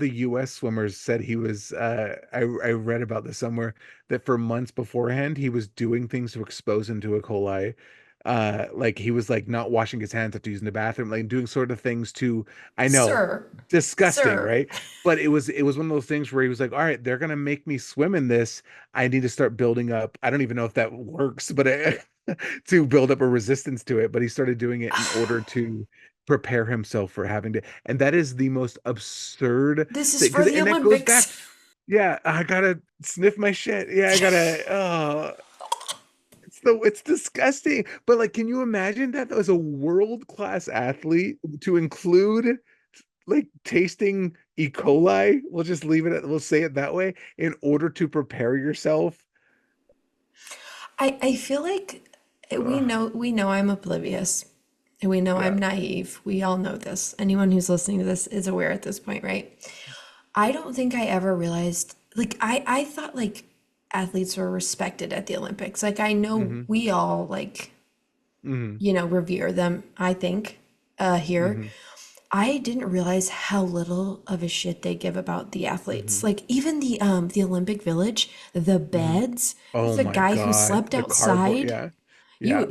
the US swimmers said he was I read about this somewhere that for months beforehand he was doing things to expose him to E. coli like he was like not washing his hands after using the bathroom, like doing sort of things to, I know, Sir, disgusting, sir. right? But it was one of those things where he was like, all right, they're gonna make me swim in this. I need to start building up. I don't even know if that works, but to build up a resistance to it. But he started doing it in order to prepare himself for having to, and that is the most absurd This is thing. for Because the and that goes back, Olympics. yeah, I gotta sniff my shit. Yeah, I gotta. It's disgusting. But like, can you imagine that as a world class athlete to include like tasting E. coli? We'll just leave it at, we'll say it that way, in order to prepare yourself. I feel like Ugh, we know I'm oblivious. And we know I'm yeah. naive. We all know this. Anyone who's listening to this is aware at this point, right? I don't think I ever realized, like, I thought, like, athletes were respected at the Olympics. Like, I know Hmm. we all, like, Hmm. revere them, I think, here. Hmm. I didn't realize how little of a shit they give about the athletes. Hmm. Like, even the Olympic Village, the Hmm. beds, Oh there's a my guy who God. slept The cardboard. outside. Yeah. Yeah.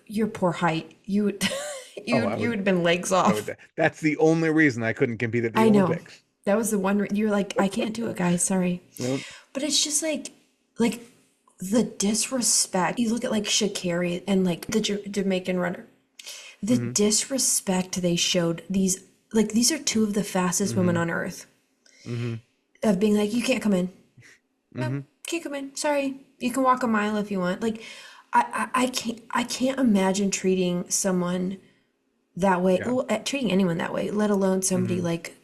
Your poor height. You would Oh, you would have been legs off. that's the only reason I couldn't compete at the I know. Olympics. That was the one you're like, I can't do it, guys. Sorry. No. But it's just like the disrespect. You look at like Sha'Carri and like the Jamaican runner. The Hmm. disrespect they showed these, like, these are two of the fastest women Hmm. on earth, Hmm. of being like, you can't come in. No, Hmm. can't come in. Sorry. You can walk a mile if you want. Like, I can't imagine treating someone that way, Yeah. well, treating anyone that way, let alone somebody Hmm. like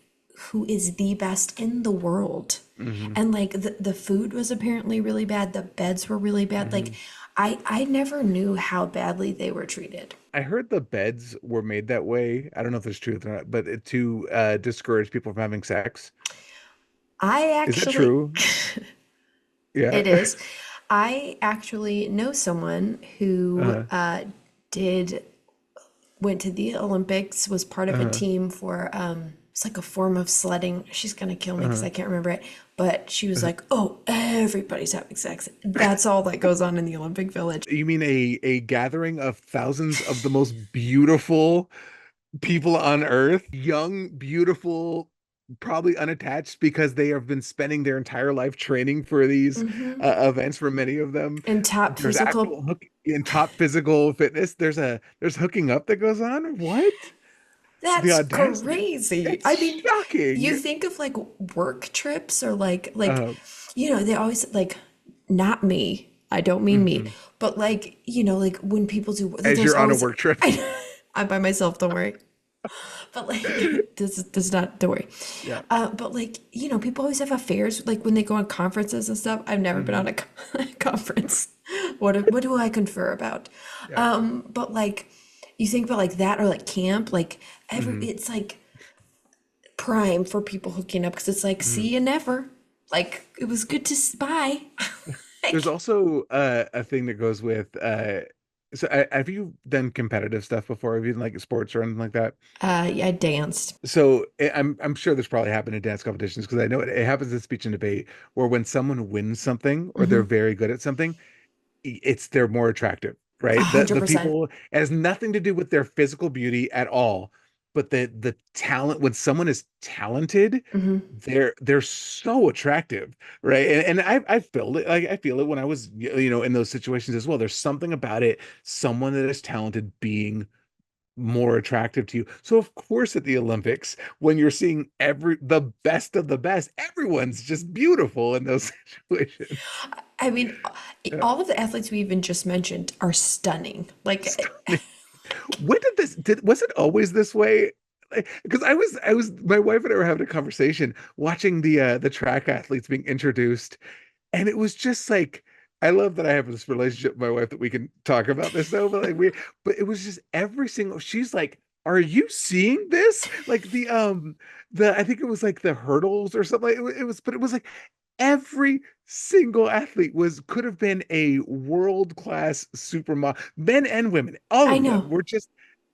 who is the best in the world. Hmm. And like the food was apparently really bad, the beds were really bad. Like, Hmm. I never knew how badly they were treated. I heard the beds were made that way. I don't know if there's truth or not, but to discourage people from having sex. I Is that actually, true? Yeah. it is. I actually know someone who Uh, did went to the Olympics, was part of a uh, team for it's like a form of sledding. She's gonna kill me because uh, I can't remember it. But she was uh. like, "Oh, everybody's having sex. That's all that goes on in the Olympic Village." You mean a gathering of thousands of the most beautiful people on earth, young, beautiful, probably unattached because they have been spending their entire life training for these events. For many of them, And top there's physical, actual hook in top physical fitness. There's hooking up that goes on. What? The that's audacity. crazy. It's I mean, you shocking. think of like work trips or like Uh, they always like, not me. I don't mean me, mhm. but like, like when people do, As there's you're on a always work trip. I'm by myself, don't worry. But like, this is not, don't worry. Yeah. But like, people always have affairs like when they go on conferences and stuff. I've never been Hmm. on a conference. What do I confer about? Yeah. But like, you think about like that or like camp, like Hmm. it's like prime for people hooking up because it's like, Hmm. see you never. Like, it was good to bye. There's Like, also a thing that goes with so have you done competitive stuff before? Have you done like sports or anything like that? yeah, I danced. So I'm sure this probably happened in dance competitions because I know it happens in speech and debate where when someone wins something or they're Mm-hmm. very good at something, it's they're more attractive, A right? The hundred the percent. people, it has nothing to do with their physical beauty at all, but the talent, when someone is talented, Mm-hmm. they're so attractive, right? And I felt it, like I feel it when I was in those situations as well. There's something about it, someone that is talented being more attractive to you. So of course at the Olympics, when you're seeing the best of the best, everyone's just beautiful in those situations. I mean, Yeah. all of the athletes we even just mentioned are stunning. Like, Stunning. When did this did was it always this way? Because I was my wife and I were having a conversation watching the track athletes being introduced, and it was just like I love that I have this relationship with my wife that we can talk about this though, but it was just every single she's like, are you seeing this? Like the I think it was like the hurdles or something. It was like every single athlete was could have been a world-class supermodel, men and women. All I of them know. were just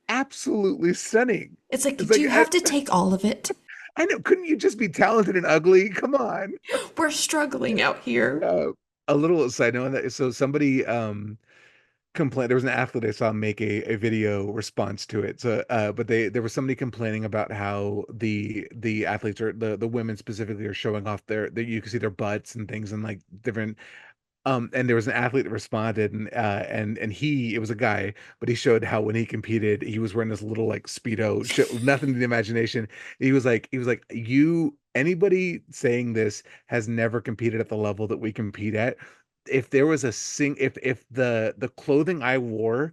absolutely stunning. It's like, It's do like you have to take all of it? I know, couldn't you just be talented and ugly? Come on. We're struggling out here. Uh, a little side note on that. So somebody complaint. There was an athlete I saw make a video response to it. So, but there was somebody complaining about how the athletes or the women specifically are showing off their you can see their butts and things and like different. And there was an athlete that responded, and it was a guy, but he showed how when he competed, he was wearing this little like Speedo, nothing to the imagination. He was like, anybody saying this has never competed at the level that we compete at. If there was if the clothing I wore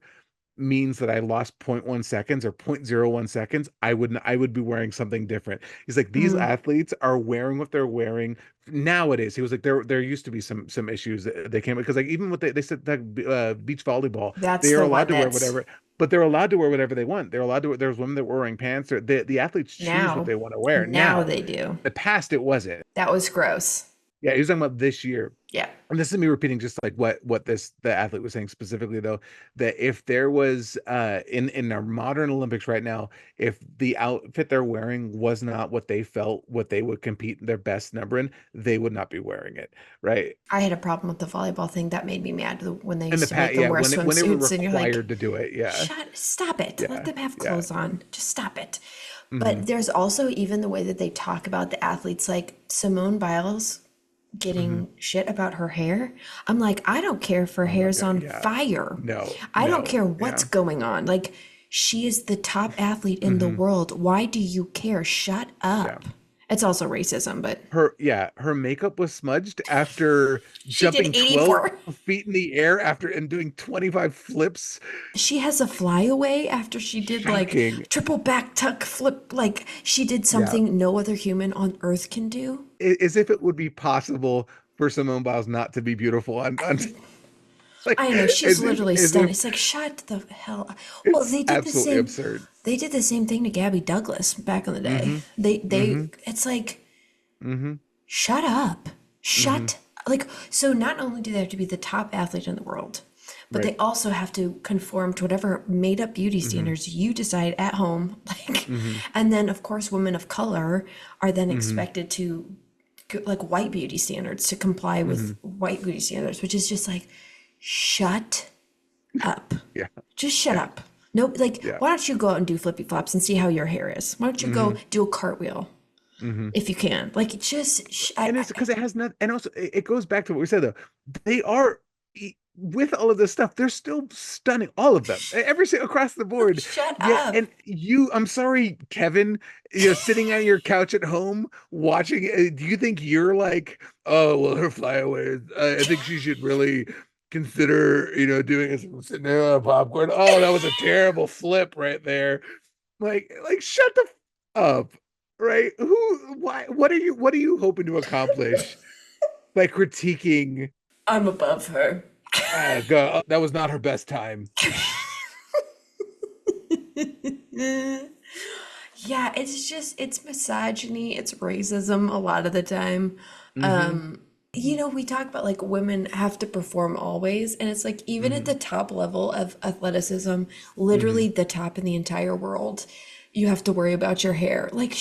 means that I lost zero point 0.1 seconds or 0.01 seconds, I would be wearing something different. He's like, these Mm, athletes are wearing what they're wearing nowadays. He was like, there used to be some issues that they came because like even what they said that beach volleyball, that's they are the allowed one to wear that's whatever, but they're allowed to wear whatever they want. They're allowed to. There's women that were wearing pants. Or the athletes choose what now. they want to wear. Now Now, they do. the past it wasn't. That was gross. Yeah, he was talking about this year. Yeah. And this is me repeating just like what the athlete was saying specifically though, that if there was in our modern Olympics right now, if the outfit they're wearing was not what they felt what they would compete their best number in, they would not be wearing it, right? I had a problem with the volleyball thing. That made me mad when they In the used to make past, them yeah, wear when they were swimsuits, and you're like, required to do it, yeah, stop it. Let yeah, them have yeah. clothes on. Just stop it. Hmm. But there's also even the way that they talk about the athletes, like Simone Biles Hmm. getting shit about her hair. I'm like, I don't care if her Oh my hair's God, on yeah, fire. no, I don't no, care what's yeah. going on. Like, she is the top athlete in the Hmm. world. Why do you care? Shut Yeah. up. It's also racism, but Her makeup was smudged after she did jumping 12 84. feet in the air after and doing 25 flips. She has a flyaway after she did like Shocking. triple back tuck flip. Like she did Yeah. something no other human on earth can do. As if it would be possible for Simone Biles not to be beautiful on like I know she's literally as stunning. if It's like shut the hell up. Well, it's absolutely absurd. They did the same thing to Gabby Douglas back in the day. Hmm. They Hmm. it's like Hmm. shut up. Hmm. Shut like so not only do they have to be the top athlete in the world, but Right. they also have to conform to whatever made up beauty Hmm. standards you decide at home. Like Hmm. and then of course women of color are then Hmm. expected to like white beauty standards to comply Hmm. with white beauty standards, which is just like shut up. Yeah. Just shut Yeah. up. No, like, Yeah. why don't you go out and do flippy flops and see how your hair is? Why don't you go Hmm. do a cartwheel Hmm. if you can? Like, And it's because it has not, and also it goes back to what we said though. They are with all of this stuff, they're still stunning, all of them, every single across the board. shut Yeah, up. and I'm sorry, Kevin, sitting on your couch at home watching. Do you think you're like, oh well, her flyaway? I think she should really consider, doing it. Sitting there on popcorn. Oh, that was a terrible flip right there. Like, shut the up, right? Why? What are you hoping to accomplish by critiquing? I'm above her. God, that was not her best time. Yeah, it's misogyny, it's racism a lot of the time. Hmm. We talk about like women have to perform always, and it's like even at Hmm. the top level of athleticism, Hmm. literally the top in the entire world, you have to worry about your hair. Like,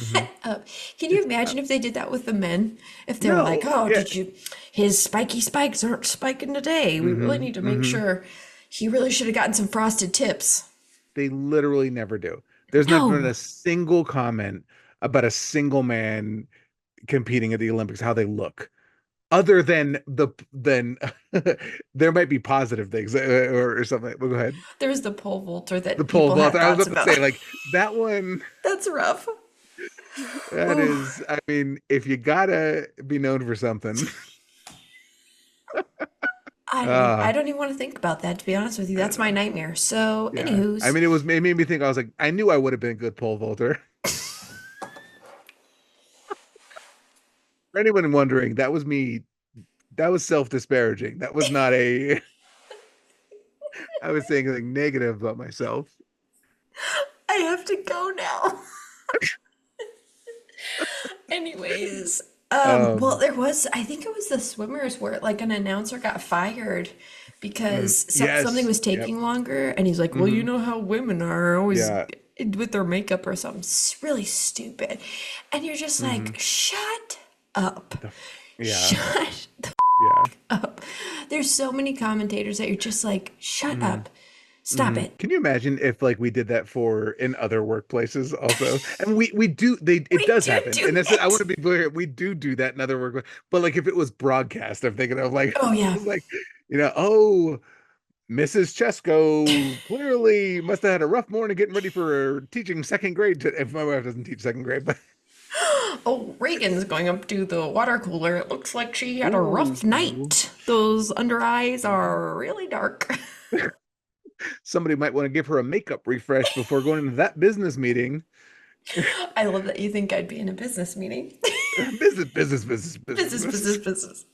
Hmm. shut up. Can you It's imagine if they did that with the men? If they were like, no, oh, yeah. his spiky spikes aren't spiking today. We really Hmm. need to make Hmm. sure he really should have gotten some frosted tips. They literally never do. There's not been No. a single comment about a single man competing at the Olympics, how they look. Other than there might be positive things or something. Well, go ahead. There was the pole vaulter The that pole people vault. had I was thoughts about to about. say like that one. That's rough. That Ooh. is, I mean, if you gotta be known for something, I uh, don't even want to think about that, to be honest with you. That's my nightmare. So, yeah. I anywho's, mean, it made me think. I was like, I knew I would have been a good pole vaulter. For anyone wondering, that was me. That was self-disparaging. That was not a. I was saying something negative about myself. I have to go now. Anyways, well, Um, I think it was the swimmers where like an announcer got fired because something yes. was Yep. taking longer, and he's like, "Well, you Hmm. know how women are always Yeah. with their makeup or something really stupid," and you're just Hmm. like, "Shut up, Yeah. shut the Yeah. Yeah. up. There's so many commentators that you're just like, shut Mhm. up, stop it. Can you imagine if like we did that for in other workplaces also? And we do it We does do happen. do And that's I want it. to be clear, we do that in other work. But like if it was broadcast, I'm thinking of like Oh yeah. like oh, Mrs. Chesko clearly must have had a rough morning getting ready for teaching second grade. If my wife doesn't teach second grade, but Oh, Reagan's going up to the water cooler. It looks like she had a ooh, rough night. Those under eyes are really dark. somebody might want to give her a makeup refresh before going into that business meeting. I love that you think I'd be in a business meeting. Business, business, Business. business.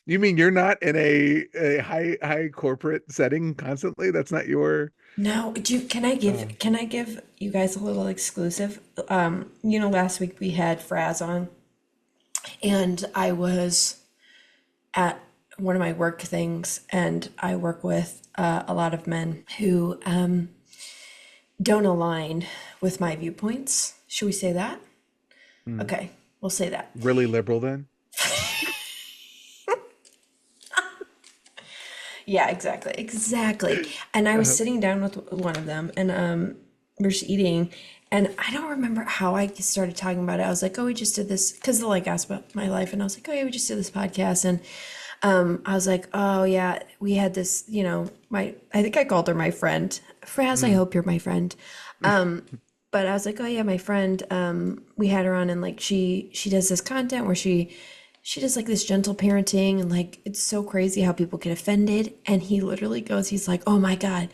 You mean you're not in a high corporate setting constantly? That's not your No, oh. can I give you guys a little exclusive? Last week we had Fraz on, and I was at one of my work things, and I work with a lot of men who don't align with my viewpoints. Should we say that? Hmm. Okay, we'll say that. Really liberal then? Yeah, exactly, exactly. And I was Uh, sitting down with one of them, and we're just eating, and I don't remember how I started talking about it. I was like, "Oh, we just did this," because they'll like ask about my life, and I was like, "Oh yeah, we just did this podcast," and I was like, "Oh yeah, we had this." I think I called her my friend, Fraz. I mm. hope you're my friend. But I was like, "Oh yeah, my friend." We had her on, and like she does this content where she does like this gentle parenting, and like it's so crazy how people get offended. And he literally goes, he's like, "Oh my God,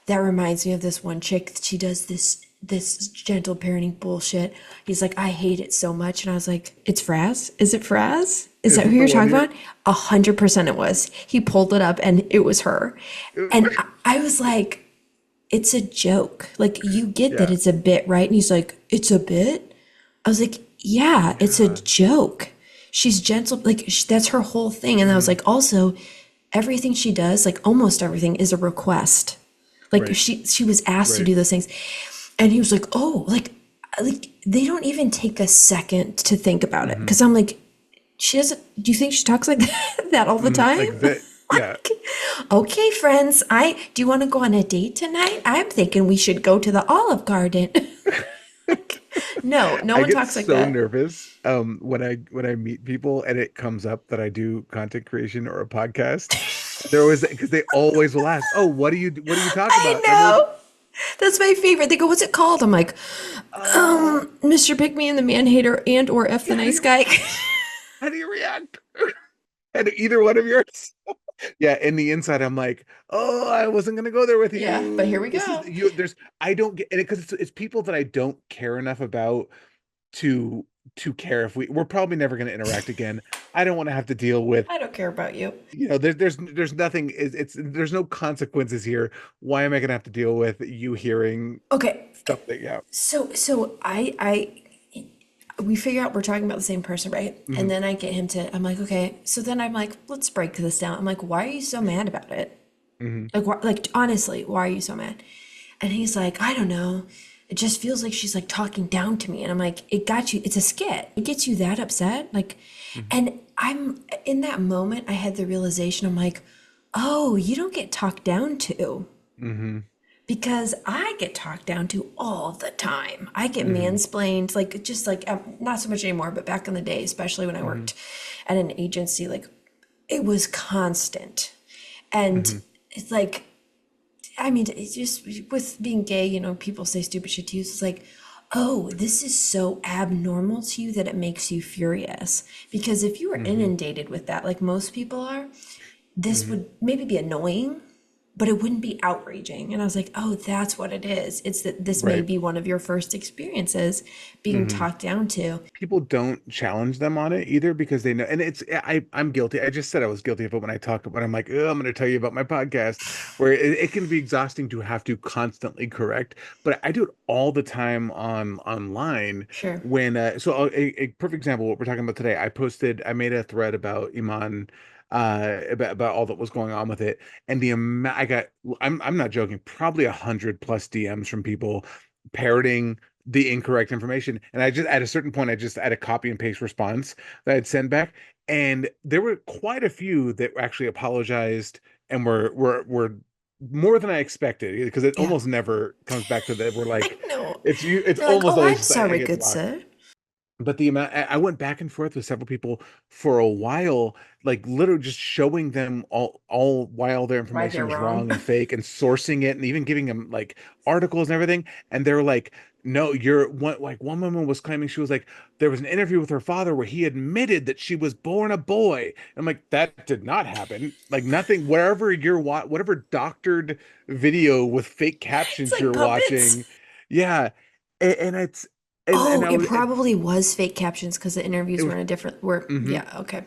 that reminds me of this one chick. She does this gentle parenting bullshit." He's like, "I hate it so much." And I was like, "It's Fraz? Is it Fraz? Is Is that it who the you're one talking you're about?" 100% it was. He pulled it up and it was her. And I was like, "It's a joke. Like you get that yeah. it's a bit, right?" And he's like, "It's a bit?" I was like, "Yeah, it's a Yeah. joke. She's gentle, like that's her whole thing." And I was Mhm. like, also, everything she does, like almost everything, is a request. Like Right. she was asked to Right. do those things, and he was like, "Oh, like they don't even take a second to think about it." Hmm. Because I'm like, she doesn't. Do you think she talks like that all the time? Like that. Yeah. Like, okay, friends, I do you want to go on a date tonight? I'm thinking we should go to the Olive Garden. No, no I one get talks like so that. nervous when I meet people and it comes up that I do content creation or a podcast. They're always because they always will ask, "Oh, what do you talk I about?" And I'm like, know. That's my favorite. They go, "What's it called?" I'm like, "Oh, Mr. Pick Me and the Manhater and or F the how do Nice you Guy." how do you react?" And either one of yours. Yeah, in the inside, I'm like, "Oh, I wasn't gonna go there with Yeah, but here you. we This is go. you. I don't get it because it's people that I don't care enough about to care if we're probably never going to interact again. I don't want to have to deal with, I don't care about you. there's nothing, there's no consequences here. Why am I going to have to deal with you hearing Okay, stuff that, yeah. so I we figure out we're talking about the same person, right? And Mhm. then I get him to. I'm like, okay. So then I'm like, let's break this down. I'm like, why are you so mad about it? Mhm. Like honestly, why are you so mad? And he's like, I don't know. It just feels like she's like talking down to me. And I'm like, it got you. It's a skit. It gets you that upset. Like, Mhm. and I'm in that moment, I had the realization, I'm like, oh, you don't get talked down to Mhm. because I get talked down to all the time. I get Mhm. mansplained, like just like not so much anymore, but back in the day, especially when I Mhm. worked at an agency, like it was constant. And Mhm. it's like, I mean, it's just with being gay, people say stupid shit to you. It's like, oh, this is so abnormal to you that it makes you furious. Because if you were Mhm. inundated with that, like most people are, this Mhm. would maybe be annoying, but it wouldn't be outraging. And I was like, oh, that's what it is. It's that this may Right. be one of your first experiences being Mhm. talked down to. People don't challenge them on it either because they know, and I'm guilty. I just said I was guilty of it when I talk about, I'm like, oh, I'm going to tell you about my podcast, where it can be exhausting to have to constantly correct, but I do it all the time online Sure. when a perfect example, what we're talking about today, I made a thread about Iman, about all that was going on with it, and the amount I got, I'm not joking, probably 100 plus DMs from people parroting the incorrect information. And I just, at a certain point, I just had a copy and paste response that I'd send back. And there were quite a few that actually apologized and were more than I expected, because it Yeah. almost never comes back to that. We're I like, know. it's You're like, almost oh, I'm always just I sorry, get good blocked. sir. But the amount I went back and forth with several people for a while, like literally just showing them all while their Why information they're was wrong. wrong and fake, and sourcing it, and even giving them like articles and everything. And they were like, no, you're one, like one woman was claiming, she was like, there was an interview with her father where he admitted that she was born a boy. I'm like, that did not happen. Like nothing, wherever you're whatever doctored video with fake It's captions like you're puppets. watching. Yeah. And it's and Oh, I it was probably was fake captions because the interviews it were was in a different, were, mhm. yeah, okay.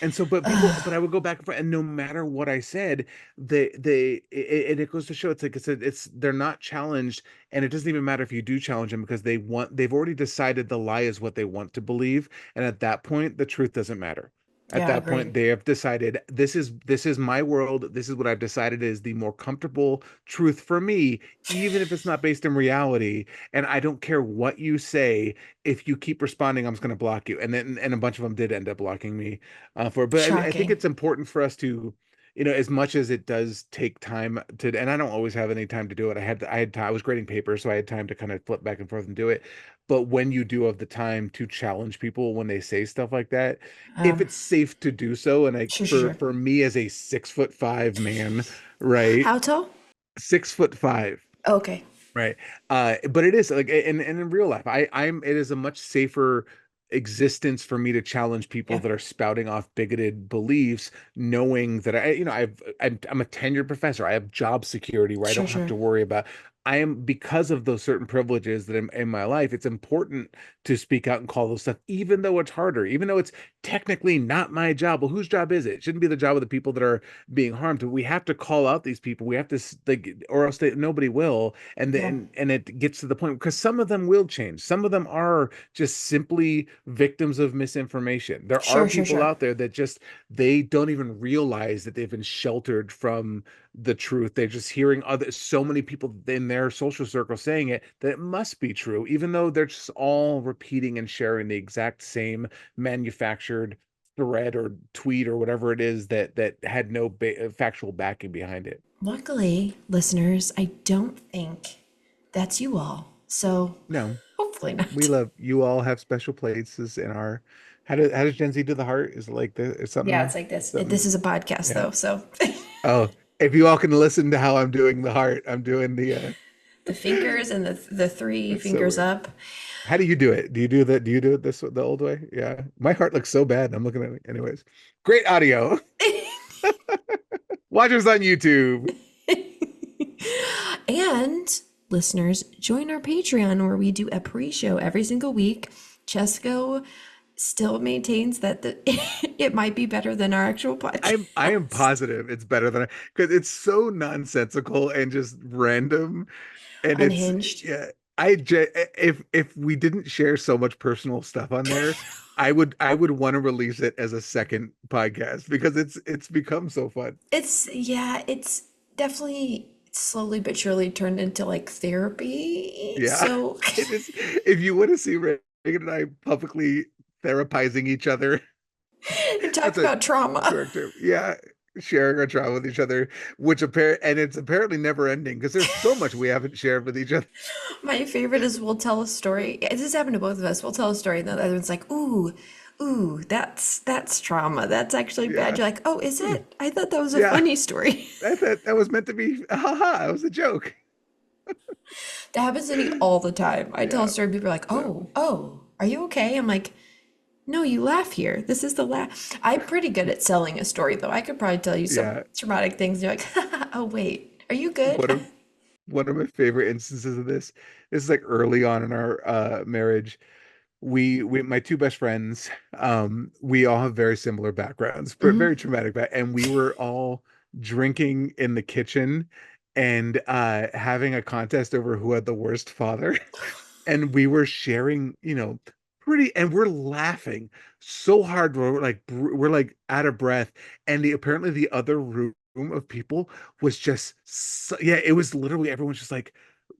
And so, but people, but I would go back and forth, and no matter what I said, it goes to show, it's like I said, they're not challenged, and it doesn't even matter if you do challenge them, because they've already decided the lie is what they want to believe, and at that point, the truth doesn't matter. At Yeah, I that agree. point, they have decided this is my world. This is what I've decided is the more comfortable truth for me, even if it's not based in reality. And I don't care what you say. If you keep responding, I'm just going to block you. And a bunch of them did end up blocking me for it. But I think Shocking. it's important for us to, as much as it does take time to, and I don't always have any time to do it. I was grading papers, so I had time to kind of flip back and forth and do it. But when you do have the time to challenge people when they say stuff like that, if Um, it's safe to do so, and sure, sure, for sure. me as a 6'5" man, right, How tall? 6'5". Okay. Right. But it is like, and in real life, it is a much safer existence for me to challenge people Yeah. that are spouting off bigoted beliefs, knowing that I'm a tenured professor. I have job security where I Sure, don't have sure. to worry about. I am, because of those certain privileges that in my life, it's important to speak out and call those stuff, even though it's harder, even though it's technically not my job. Well, whose job is it? It shouldn't be the job of the people that are being harmed. We have to call out these people. We have to like, or else nobody will. And Yeah. then and it gets to the point, because some of them will change. Some of them are just simply victims of misinformation. There are Sure, sure, people sure. out there that just, they don't even realize that they've been sheltered from the truth. They're just hearing so many people in their social circle saying it, that it must be true, even though they're just all repeating and sharing the exact same manufactured thread or tweet or whatever it is that had no factual backing behind it. Luckily, listeners, I don't think that's you all. So No, hopefully we not. love you, all have special places in our, how does Gen Z do the heart? Is it like the, is Yeah, it's like this. This something is a podcast yeah. though, so Oh, if you all can listen to how I'm doing the heart, I'm doing the the fingers and the three it's so fingers weird. up. How do you do it? Do you do it the old way? Yeah. My heart looks so bad. I'm looking at it anyways. Great audio. Watch us on YouTube. And listeners, join our Patreon where we do a pre-show every single week. Chesco still maintains that it might be better than our actual I am podcast. positive it's better than, because it's so nonsensical and just random. And it's, Unhinged. yeah, if we didn't share so much personal stuff on there, I would want to release it as a second podcast, because it's become so fun. It's definitely slowly but surely turned into like therapy. Yeah. So It is. If you want to see Reagan and I publicly therapizing each other, and talk that's a about trauma. correct term. Yeah. Sharing our trauma with each other, and it's apparently never ending, because there's so much we haven't shared with each other. My favorite is we'll tell a story. This has happened to both of us. We'll tell a story, and the other one's like, "Ooh, ooh, that's trauma. That's actually bad." Yeah. You're like, "Oh, is Hmm. it? I thought that was a Yeah. funny story." That was meant to be, haha, it was a joke. That happens to me all the time. I tell a Yeah. story, people are like, So, "Oh, oh, are you okay?" I'm like, "No, you laugh here. This is the laugh." I'm pretty good at selling a story, though. I could probably tell you some yeah. traumatic things. You're like, "Oh, wait, are you good?" One of one of my favorite instances of this is like early on in our marriage. We my two best friends, we all have very similar backgrounds, but Hmm. very traumatic and we were all drinking in the kitchen and having a contest over who had the worst father. And we were sharing, and we're laughing so hard, we're like out of breath. And apparently the other room of people was just yeah, it was literally everyone's just like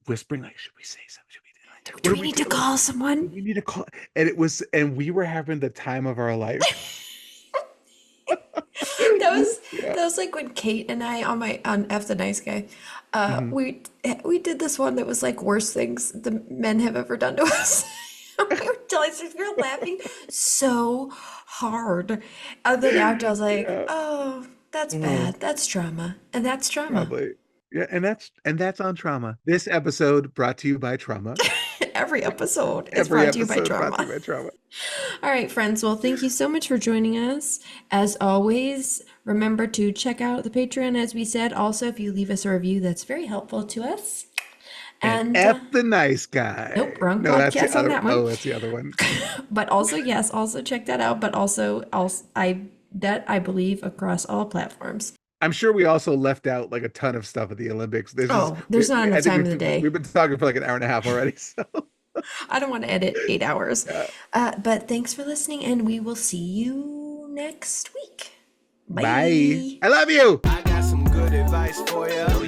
whispering, like, should we say something, should we do it? Do What we did need to do? call someone? We need to call, and we were having the time of our life. Yeah. That was like when Kate and I on F the Nice Guy, Mhm. we did this one that was like worst things the men have ever done to us. We were telling stories, we were laughing so hard. And then after I was like, Yeah. oh, that's Oh, bad. That's trauma. And that's trauma. probably. Yeah, and that's on trauma. This episode brought to you by trauma. Every episode is Every brought to you by episode brought to you trauma. by trauma. All right, friends. Well, thank you so much for joining us. As always, remember to check out the Patreon, as we said. Also, if you leave us a review, that's very helpful to us. And And F the nice guy. nope, wrong No, that's the podcast on other. that one. Oh, that's the other one. But also, yes, also check that out. But also, I believe across all platforms. I'm sure we also left out like a ton of stuff at the Olympics. There's not enough I think time in the day. we've been talking for like an hour and a half already. So I don't want to edit 8 hours. yeah. But thanks for listening, and we will see you next week. Bye. I love you. I got some good advice for you.